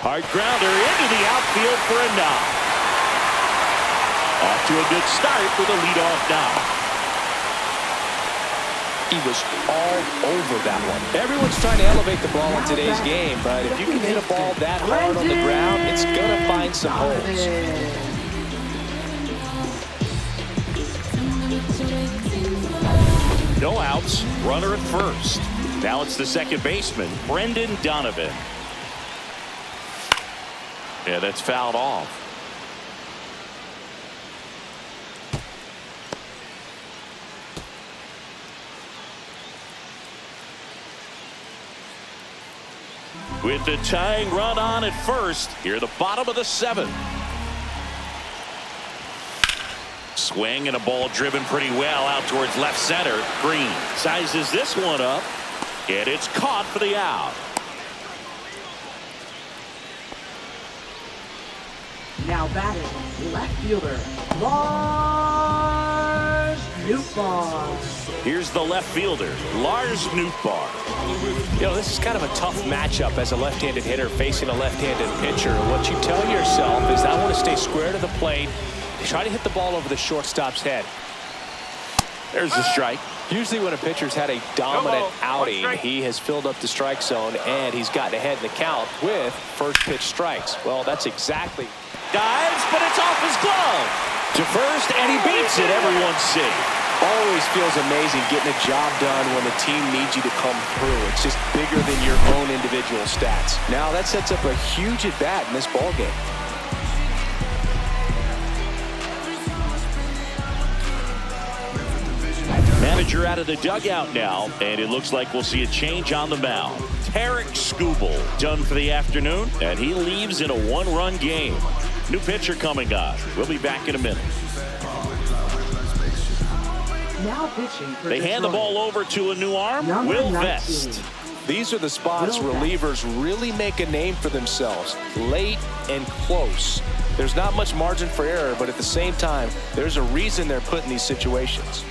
Hard grounder into the outfield for a knock. Off to a good start with a leadoff knock. He was all over that one. Everyone's trying to elevate the ball in today's game, but if you can hit a ball that hard on the ground, it's going to find some holes. No outs, runner at first. Now it's the second baseman, Brendan Donovan. Yeah, that's fouled off. With the tying run on at first, here at the bottom of the seventh. Swing and a ball driven pretty well out towards left center. Green sizes this one up, and it's caught for the out. Now batting, left fielder, Lars Nootbaar. Here's the left fielder, Lars Nootbaar. You know, this is kind of a tough matchup as a left-handed hitter facing a left-handed pitcher. What you tell yourself is, I want to stay square to the plate, try to hit the ball over the shortstop's head. There's the strike. Usually when a pitcher's had a dominant outing, he has filled up the strike zone and he's gotten ahead in the count with first pitch strikes. Well, that's exactly. Dives, but it's off his glove. To first, and he beats it. Everyone's safe. Always feels amazing getting a job done when the team needs you to come through. It's just bigger than your own individual stats. Now that sets up a huge at bat in this ball game. Manager out of the dugout now, and it looks like we'll see a change on the mound. Tarek Skubal done for the afternoon, and he leaves in a one-run game. New pitcher coming on. We'll be back in a minute. Now pitching for They hand the Detroit. ball over to a new arm, Number Will 19. Vest. These are the spots relievers really make a name for themselves, late and close. There's not much margin for error, but at the same time, there's a reason they're put in these situations.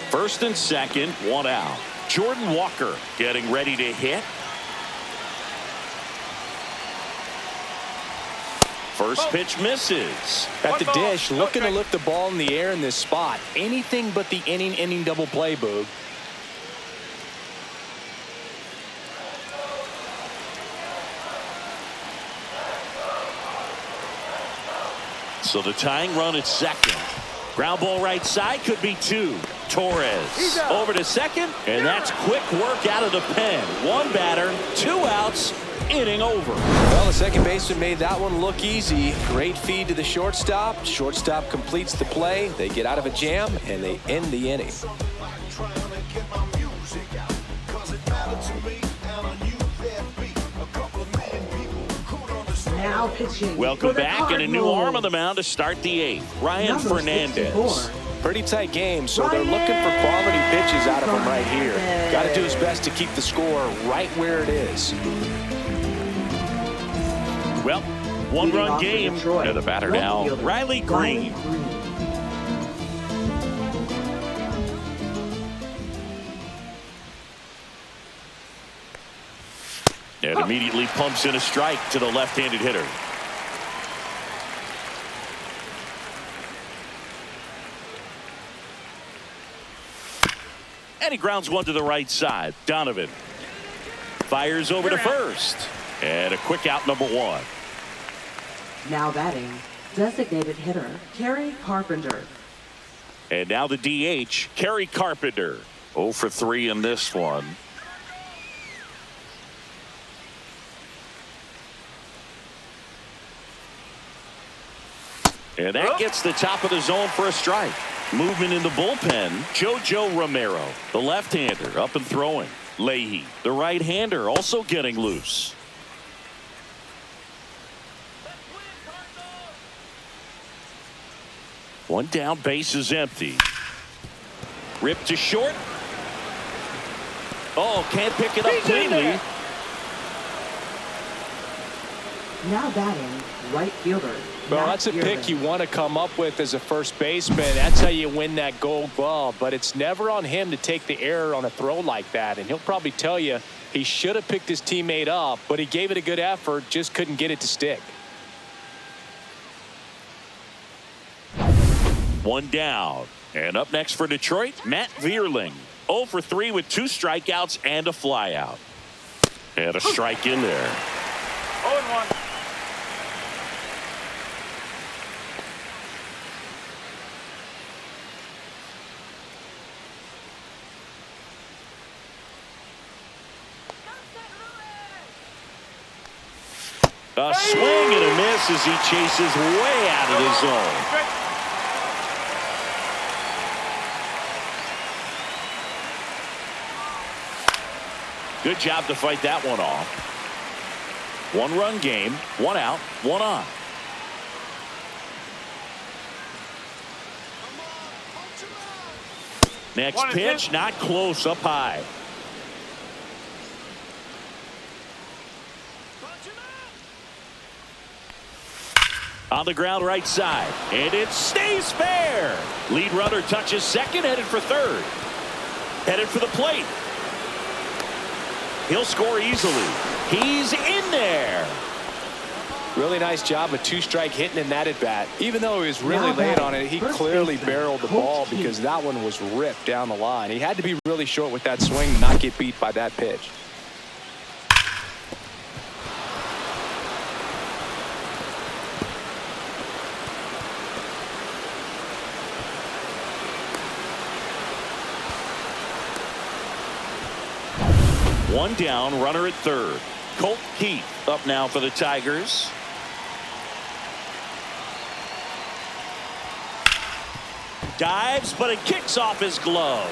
First and second, one out. Jordan Walker getting ready to hit. First pitch misses. At the dish, looking to lift the ball in the air in this spot. Anything but the inning double play, Boog. So the tying run at second. Ground ball right side, could be two. Torres over to second, and that's quick work out of the pen. One batter, two outs, inning over. Well, the second baseman made that one look easy. Great feed to the shortstop. Shortstop completes the play. They get out of a jam, and they end the inning. Now pitching. Welcome for the back, and a new Cardinals. arm on the mound to start the eighth. Ryan Number Fernandez. 64. Pretty tight game, so they're looking for quality pitches out of him right here. Got to do his best to keep the score right where it is. Well, Leading one-run off for game. Detroit, And the batter left now, fielder, Riley Green. And immediately pumps in a strike to the left-handed hitter. And he grounds one to the right side. Donovan fires over to first. And a quick out, number one. Now batting, designated hitter, Kerry Carpenter. And now the DH, Kerry Carpenter. 0 for 3 in this one. And that gets the top of the zone for a strike. Movement in the bullpen, JoJo Romero, the left-hander, up and throwing. Leahy, the right-hander, also getting loose. One down, base is empty. Ripped to short. Oh, can't pick it up cleanly. Now batting, right fielder. Well, Matt that's a pick Irvin. you want to come up with as a first baseman. That's how you win that gold glove. But it's never on him to take the error on a throw like that. And he'll probably tell you he should have picked his teammate up, but he gave it a good effort, just couldn't get it to stick. One down. And up next for Detroit, Matt Vierling. 0 for 3 with 2 strikeouts and a flyout. And a strike in there. 0-1. A swing and a miss as he chases way out of the zone. Good job to fight that one off. 1-run game, 1 out, 1 on. Next pitch, not close, up high. On the ground right side, and it stays fair. Lead runner touches second, headed for third. Headed for the plate. He'll score easily. He's in there. Really nice job of 2-strike hitting in that at bat. Even though he was really late on it, he clearly barreled the ball because that one was ripped down the line. He had to be really short with that swing to not get beat by that pitch. One down, runner at third. Colt Keith up now for the Tigers. Dives, but it kicks off his glove.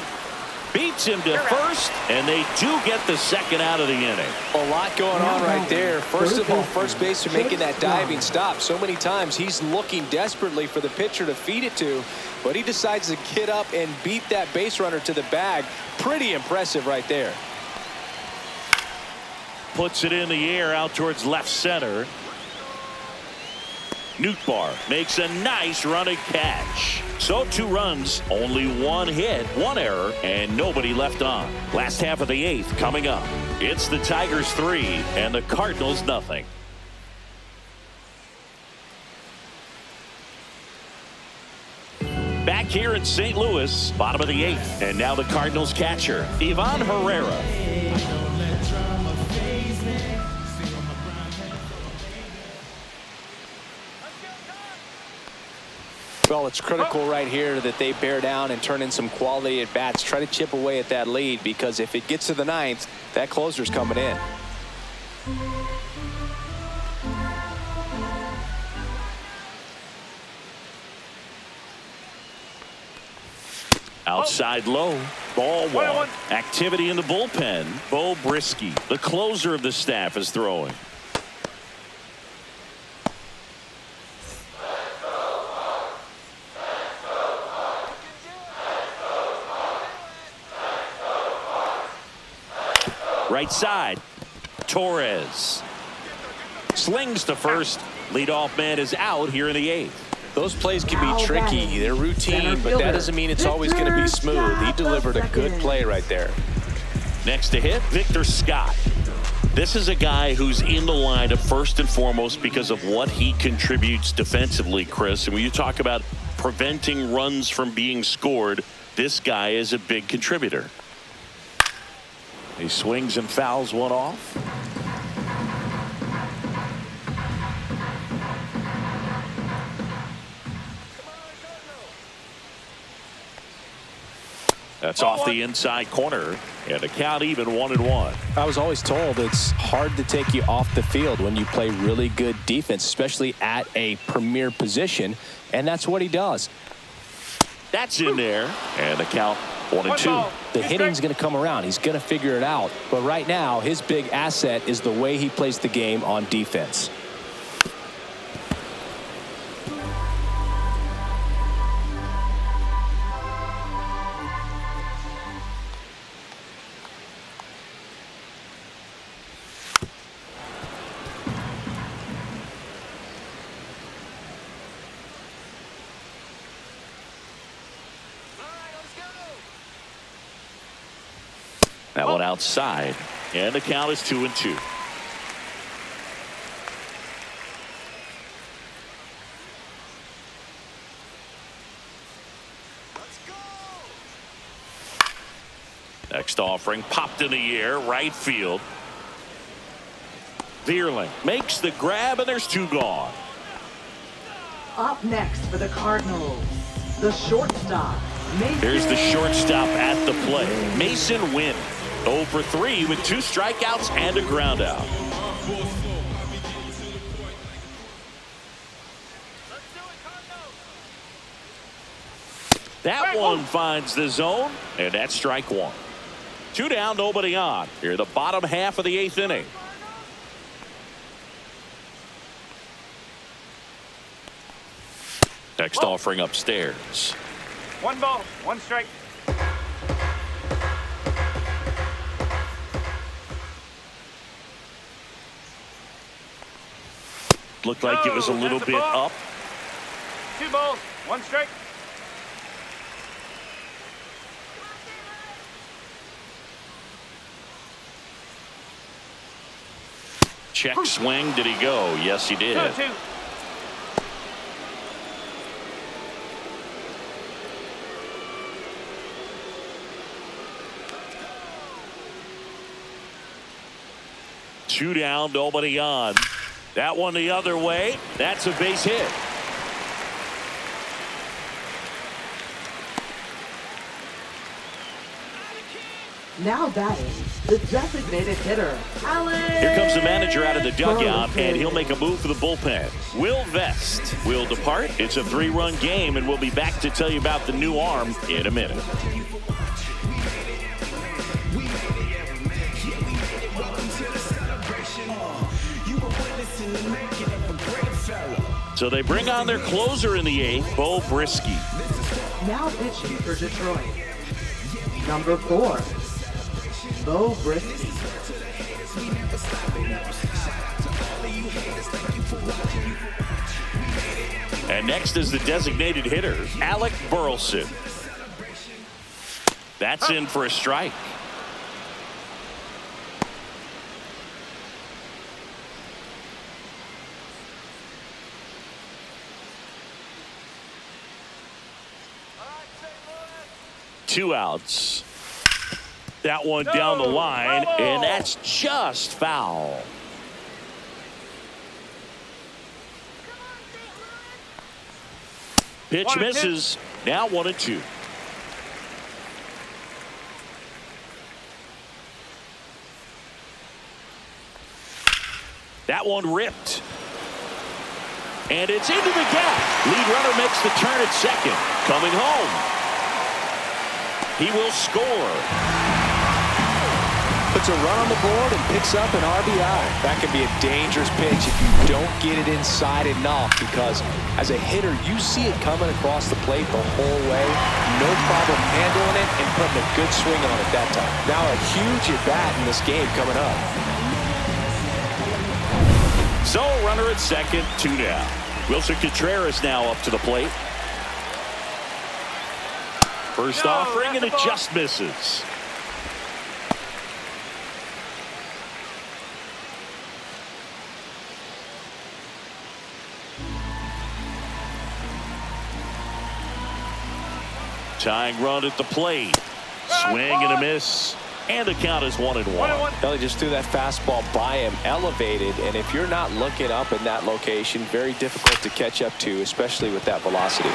Beats him to first, and they do get the second out of the inning. A lot going on right there. First of all, first baseman making that diving stop. So many times he's looking desperately for the pitcher to feed it to, but he decides to get up and beat that base runner to the bag. Pretty impressive right there. Puts it in the air out towards left center. Nootbaar makes a nice running catch. So 2 runs, only 1 hit, 1 error, and nobody left on. Last half of the 8th coming up. It's the Tigers 3 and the Cardinals nothing. Back here in St. Louis, bottom of the 8th, and now the Cardinals catcher, Ivan Herrera. Well, it's critical right here that they bear down and turn in some quality at bats. Try to chip away at that lead, because if it gets to the 9th, that closer's coming in. Outside low, ball 1. Activity in the bullpen. Bo Brisky, the closer of the staff, is throwing. Right side, Torres slings to first. Leadoff man is out here in the 8th. Those plays can be tricky. They're routine, but that doesn't mean it's always going to be smooth. He delivered a good play right there. Next to hit, Victor Scott. This is a guy who's in the lineup first and foremost because of what he contributes defensively, Chris. And when you talk about preventing runs from being scored, this guy is a big contributor. He swings and fouls one off. That's off the inside corner, and the count even 1-1. I was always told it's hard to take you off the field when you play really good defense, especially at a premier position, and that's what he does. That's in there, and the count 1-2. The hitting's going to come around. He's going to figure it out. But right now, his big asset is the way he plays the game on defense. That one outside, and the count is 2-2. Next offering popped in the air, right field. Vierling makes the grab, and there's 2 gone. Up next for the Cardinals, the shortstop, Mason. Here's the shortstop at the play, Mason Wynn. 0 for 3 with 2 strikeouts and a ground out. That one finds the zone, and that's strike one. 2 down, nobody on. Here, the bottom half of the 8th inning. Next offering upstairs. 1 ball, 1 strike. Looked like it was a little bit up. 2 balls, 1 strike. Check swing. Did he go? Yes, he did. 2-2. Two down, nobody on. That one the other way. That's a base hit. Now batting, the designated hitter, Alex. Here comes the manager out of the dugout, and he'll make a move for the bullpen. Will Vest will depart. It's a 3-run game, and we'll be back to tell you about the new arm in a minute. So they bring on their closer in the 8th, Bo Brisky. Now pitching for Detroit, number 4, Bo Brisky. And next is the designated hitter, Alec Burleson. That's in for a strike. Two outs. That one down the line, and that's just foul. Pitch misses. Now 1-2. That one ripped. And it's into the gap. Lead runner makes the turn at second. Coming home. He will score. Puts a run on the board and picks up an RBI. That can be a dangerous pitch if you don't get it inside enough, because as a hitter, you see it coming across the plate the whole way. No problem handling it and putting a good swing on it that time. Now a huge at-bat in this game coming up. So runner at second, 2 down. Wilson Contreras now up to the plate. First offering, and it just misses. Tying run at the plate. Swing and a miss. And the count is 1-1. Ellie just threw that fastball by him, elevated, and if you're not looking up in that location, very difficult to catch up to, especially with that velocity.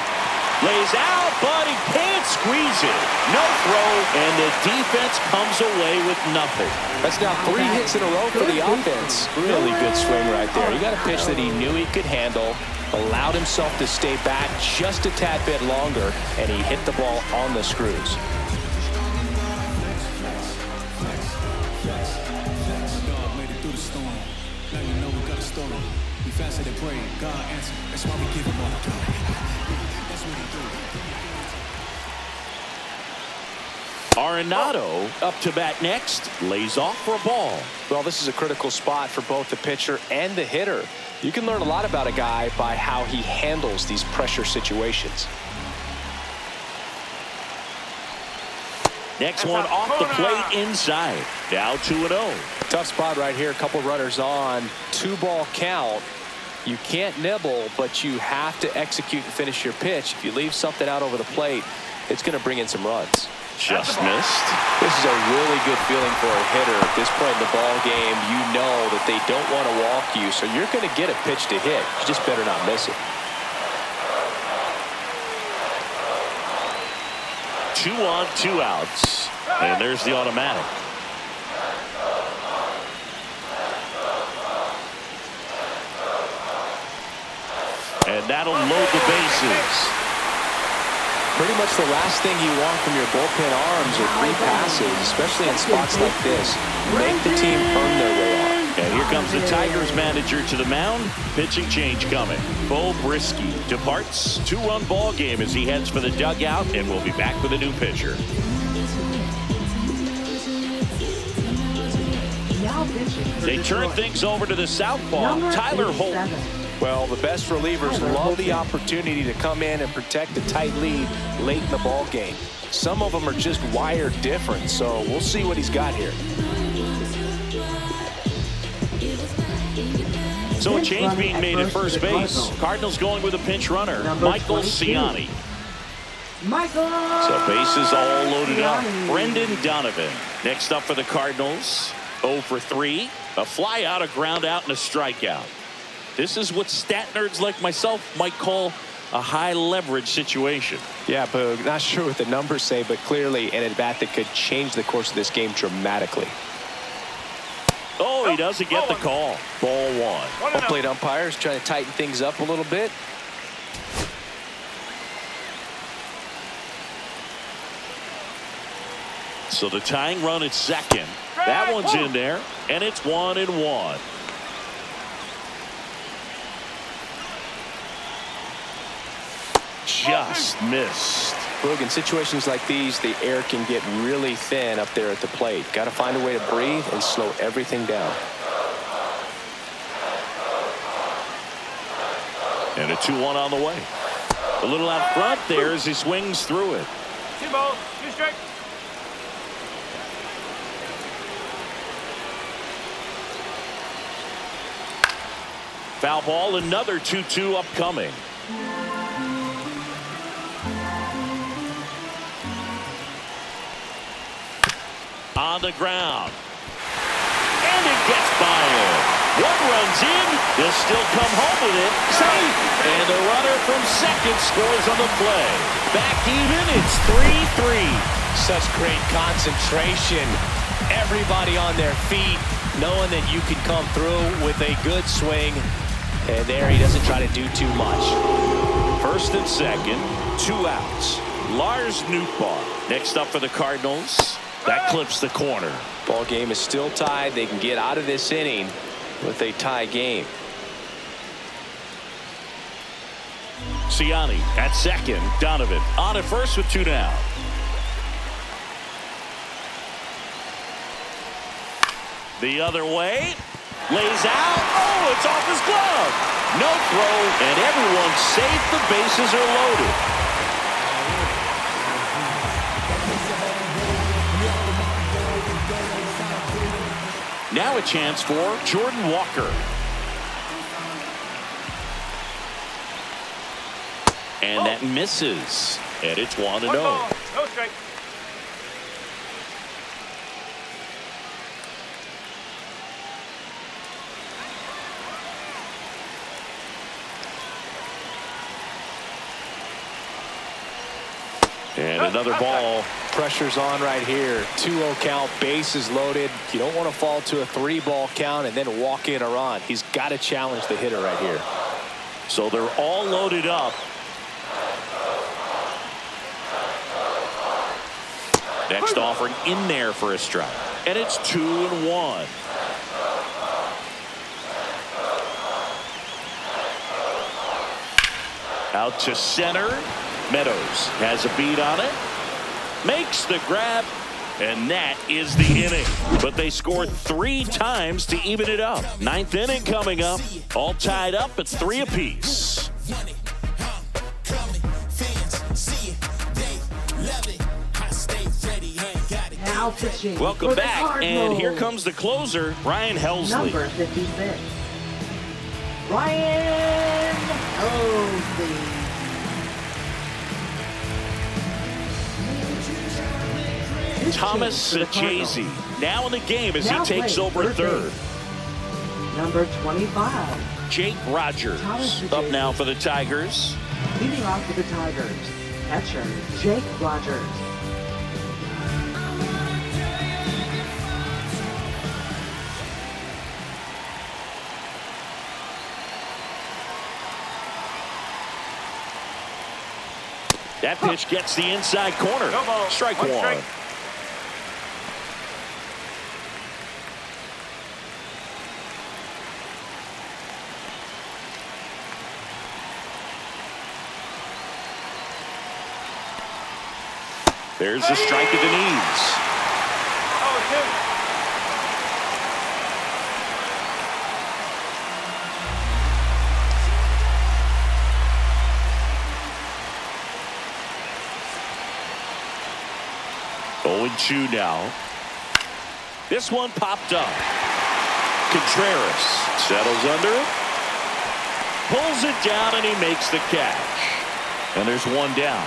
Lays out, but he can't squeeze it. No throw, and the defense comes away with nothing. That's now 3 hits in a row for the offense. Really good swing right there. He got a pitch that he knew he could handle, allowed himself to stay back just a tad bit longer, and he hit the ball on the screws. Faster than pray, God answer. That's why we give him all the glory. That's what he do. Arenado up to bat next, lays off for a ball. Well, this is a critical spot for both the pitcher and the hitter. You can learn a lot about a guy by how he handles these pressure situations. Next one off the plate inside. Now 2-0. Tough spot right here. A couple runners on. 2-ball count. You can't nibble, but you have to execute and finish your pitch. If you leave something out over the plate, it's going to bring in some runs. Just missed. This is a really good feeling for a hitter. At this point in the ball game, you know that they don't want to walk you, so you're going to get a pitch to hit. You just better not miss it. 2 on, 2 outs. And there's the automatic. And that'll load the bases. Pretty much the last thing you want from your bullpen arms are 3 passes, especially in spots like this. Make the team earn their way off. And here comes the Tigers manager to the mound. Pitching change coming. Bo Brisky departs. 2-run ball game as he heads for the dugout, and we'll be back with a new pitcher. They turn things over to the southpaw, Tyler Holt. Well, the best relievers love the opportunity to come in and protect a tight lead late in the ball game. Some of them are just wired different, so we'll see what he's got here. So a change being made at first base. Cardinals going with a pinch runner, Michael Ciani. So bases all loaded up. Brendan Donovan next up for the Cardinals. 0 for 3. A fly out, a ground out, and a strikeout. This is what stat nerds like myself might call a high leverage situation. Yeah, Boog, not sure what the numbers say, but clearly an at-bat that could change the course of this game dramatically. Oh, he doesn't get the call. Ball 1. Home plate umpires trying to tighten things up a little bit. So the tying run at second. That one's in there, and it's 1-1. Just missed. Boog, in situations like these, the air can get really thin up there at the plate. Got to find a way to breathe and slow everything down. And a 2-1 on the way. A little out front there as he swings through it. 2 balls, 2 strikes. Foul ball, another 2-2 upcoming. On the ground. And it gets by him. 1 runs in. He'll still come home with it. Safe. And the runner from second scores on the play. Back even. It's 3-3. Such great concentration. Everybody on their feet, knowing that you can come through with a good swing. And there he doesn't try to do too much. First and second. 2 outs. Lars Nootbaar next up for the Cardinals. That clips the corner. Ball game is still tied. They can get out of this inning with a tie game. Ciani at second. Donovan on at first with 2 down. The other way. Lays out. Oh, it's off his glove. No throw, and everyone's safe. The bases are loaded. Now a chance for Jordan Walker. And that misses. And it's 1-0. No strike. And another ball. Pressure's on right here. 2-0 count, bases loaded. You don't want to fall to a 3-ball count and then walk in a run. He's got to challenge the hitter right here. So they're all loaded up. Next offering in there for a strike. And it's 2-1. Out to center. Meadows has a beat on it. Makes the grab. And that is the inning. But they scored 3 times to even it up. 9th inning coming up. All tied up at 3 apiece. Now pitching. Welcome for the back. Cardinals. And here comes the closer, Ryan Helsley. Number 56. Ryan Helsley. Thomas Saccese now in the game as Now he takes playing over third. Number 25. Jake Rogers Thomas up Saccese. now for the Tigers. Leading off for the Tigers. Catcher Jake Rogers. That pitch gets the inside corner. No ball. Strike One one. strike. There's a strike at the knees. Oh, two. Oh, 2 now. This one popped up. Contreras settles under it. Pulls it down, and he makes the catch. And there's one down.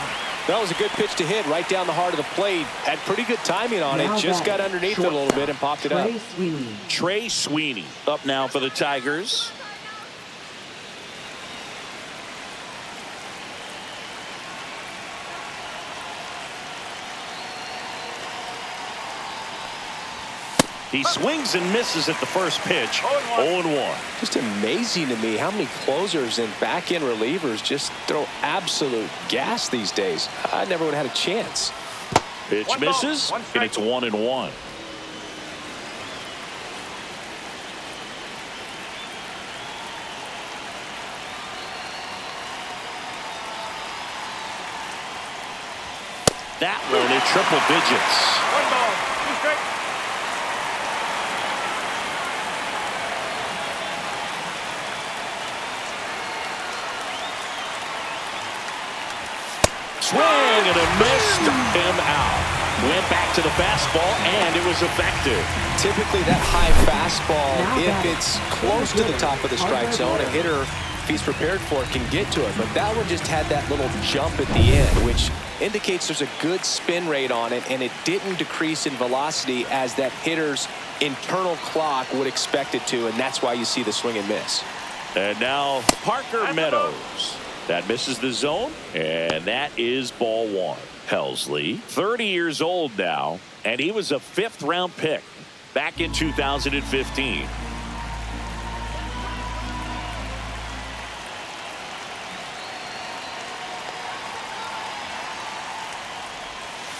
That was a good pitch to hit right down the heart of the plate. Had pretty good timing on Now it. Just got batting, underneath it a little bit and popped it up. Trey Sweeney. Trey Sweeney up now for the Tigers. He swings and misses at the first pitch. 0-1. Just amazing to me how many closers and back-end relievers just throw absolute gas these days. I never would have had a chance. Pitch One ball, misses, one and strike. it's 1-1. That one in triple digits. One ball. 2 strike. Swing and a miss, struck him out. Went back to the fastball, and it was effective. Typically that high fastball, Now if batting, it's close to the top of the strike zone, a hitter, if he's prepared for it, can get to it. But that one just had that little jump at the end, which indicates there's a good spin rate on it, and it didn't decrease in velocity as that hitter's internal clock would expect it to, and that's why you see the swing and miss. And now Parker Meadows. That misses the zone, and that is ball one. Helsley, 30 years old now, and he was a 5th-round pick back in 2015.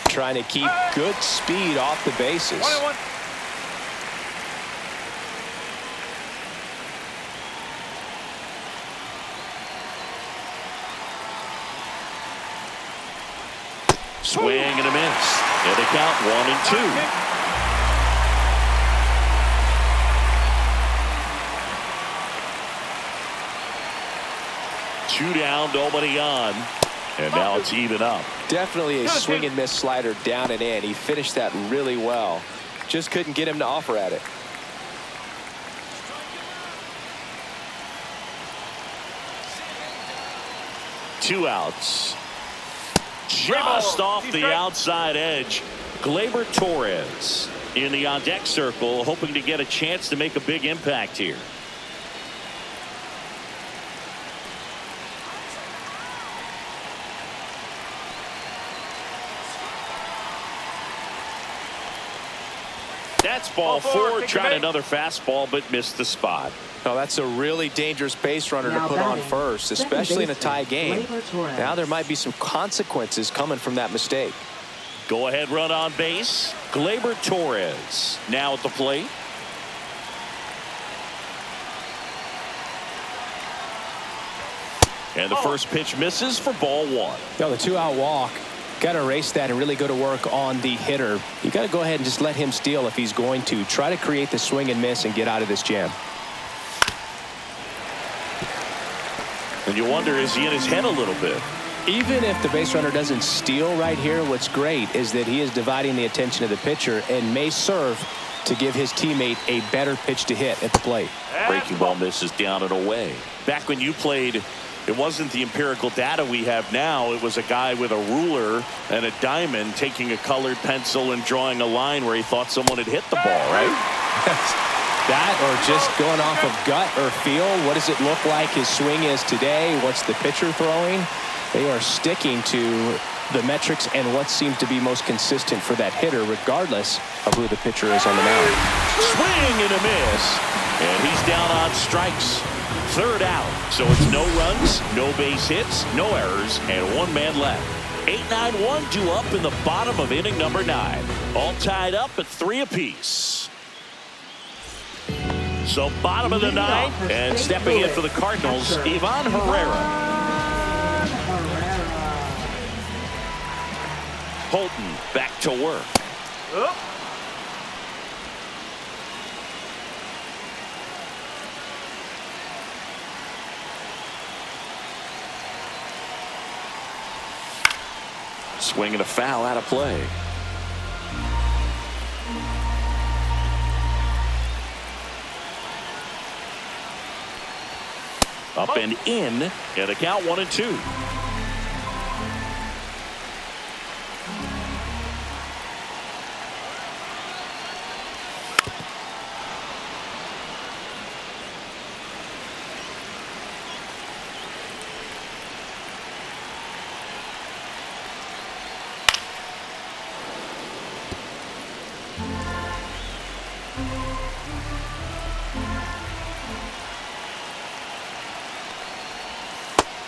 Trying to keep good speed off the bases. 1-1. Swing and a miss. And they count 1-2. Two down, nobody on. And now it's even up. Definitely a swing and miss slider down and in. He finished that really well. Just couldn't get him to offer at it. Two outs. Just off the outside edge. Gleyber Torres in the on-deck circle, hoping to get a chance to make a big impact here. That's ball four. Tried another fastball, but missed the spot. Oh, that's a really dangerous base runner Now to put on batting, first, second especially in a baseman, tie game. Gleyber Torres. Now there might be some consequences coming from that mistake. Go ahead run on base. Gleyber Torres now at the plate. And the first pitch misses for ball one. No, the 2-out walk. Got to erase that and really go to work on the hitter. You got to go ahead and just let him steal if he's going to. Try to create the swing and miss and get out of this jam. And you wonder, is he in his head a little bit? Even if the base runner doesn't steal right here, what's great is that he is dividing the attention of the pitcher and may serve to give his teammate a better pitch to hit at the plate. Breaking ball misses down and away. Back when you played, it wasn't the empirical data we have now. It was a guy with a ruler and a diamond taking a colored pencil and drawing a line where he thought someone had hit the ball, right? That or just going off of gut or feel. What does it look like his swing is today? What's the pitcher throwing? They are sticking to the metrics and what seems to be most consistent for that hitter, regardless of who the pitcher is on the mound. Swing and a miss. And he's down on strikes. Third out. So it's no runs, no base hits, no errors, and one man left. 8-9-1 due up in the bottom of inning number 9. All tied up at 3 apiece. So bottom of the 9th, and stepping in for the Cardinals, Ivan Herrera. Holton back to work. Swing and a foul out of play. Up and in, and the count 1-2.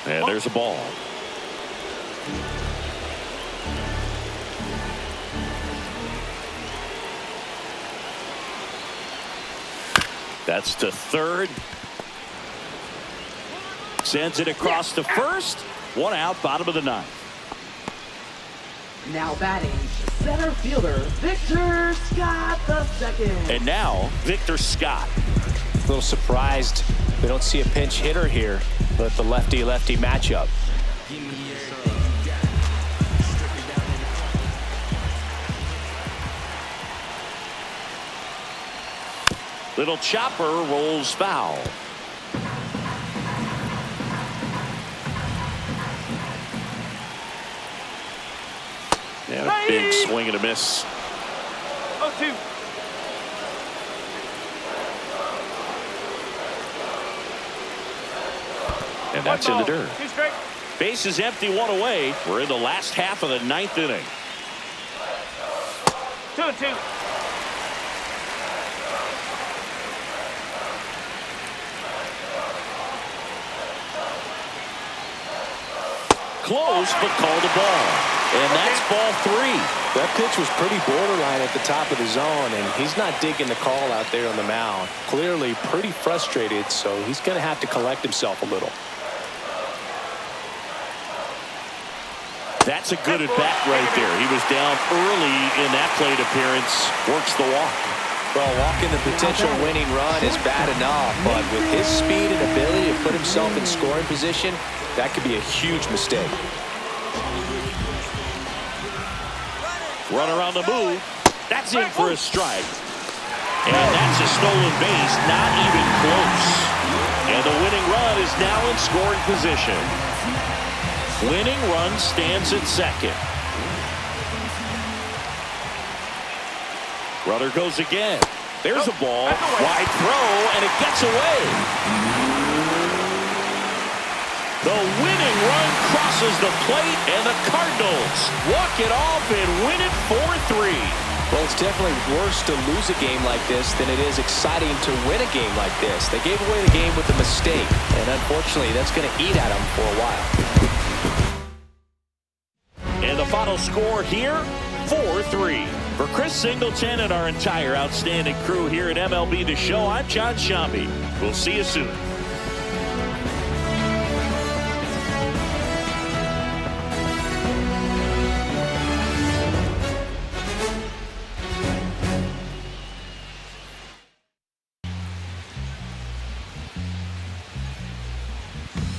And there's a ball. That's to third. Sends it across to first. 1 out, bottom of the 9th. Now batting, center fielder Victor Scott II. And now Victor Scott. A little surprised we don't see a pinch hitter here, but the lefty-lefty matchup. Little chopper rolls foul. And a big swing and a miss. 0-2. And that's in the dirt. 2 straight. Base is empty, 1 away. We're in the last half of the 9th inning. 2-2. Close, but called a ball. And that's ball 3. That pitch was pretty borderline at the top of the zone, and he's not digging the call out there on the mound. Clearly pretty frustrated, so he's going to have to collect himself a little. That's a good at bat right there. He was down early in that plate appearance. Works the walk. Well, walking the potential winning run is bad enough, but with his speed and ability to put himself in scoring position, that could be a huge mistake. Runner on the move. That's in for a strike. And that's a stolen base, not even close. And the winning run is now in scoring position. Winning run stands at second. Runner goes again. There's a ball. Wide throw, and it gets away. The winning run crosses the plate, and the Cardinals walk it off and win it 4-3. Well, it's definitely worse to lose a game like this than it is exciting to win a game like this. They gave away the game with a mistake, and unfortunately, that's going to eat at them for a while. And the final score here, 4-3. For Chris Singleton and our entire outstanding crew here at MLB The Show, I'm John Shambi. We'll see you soon.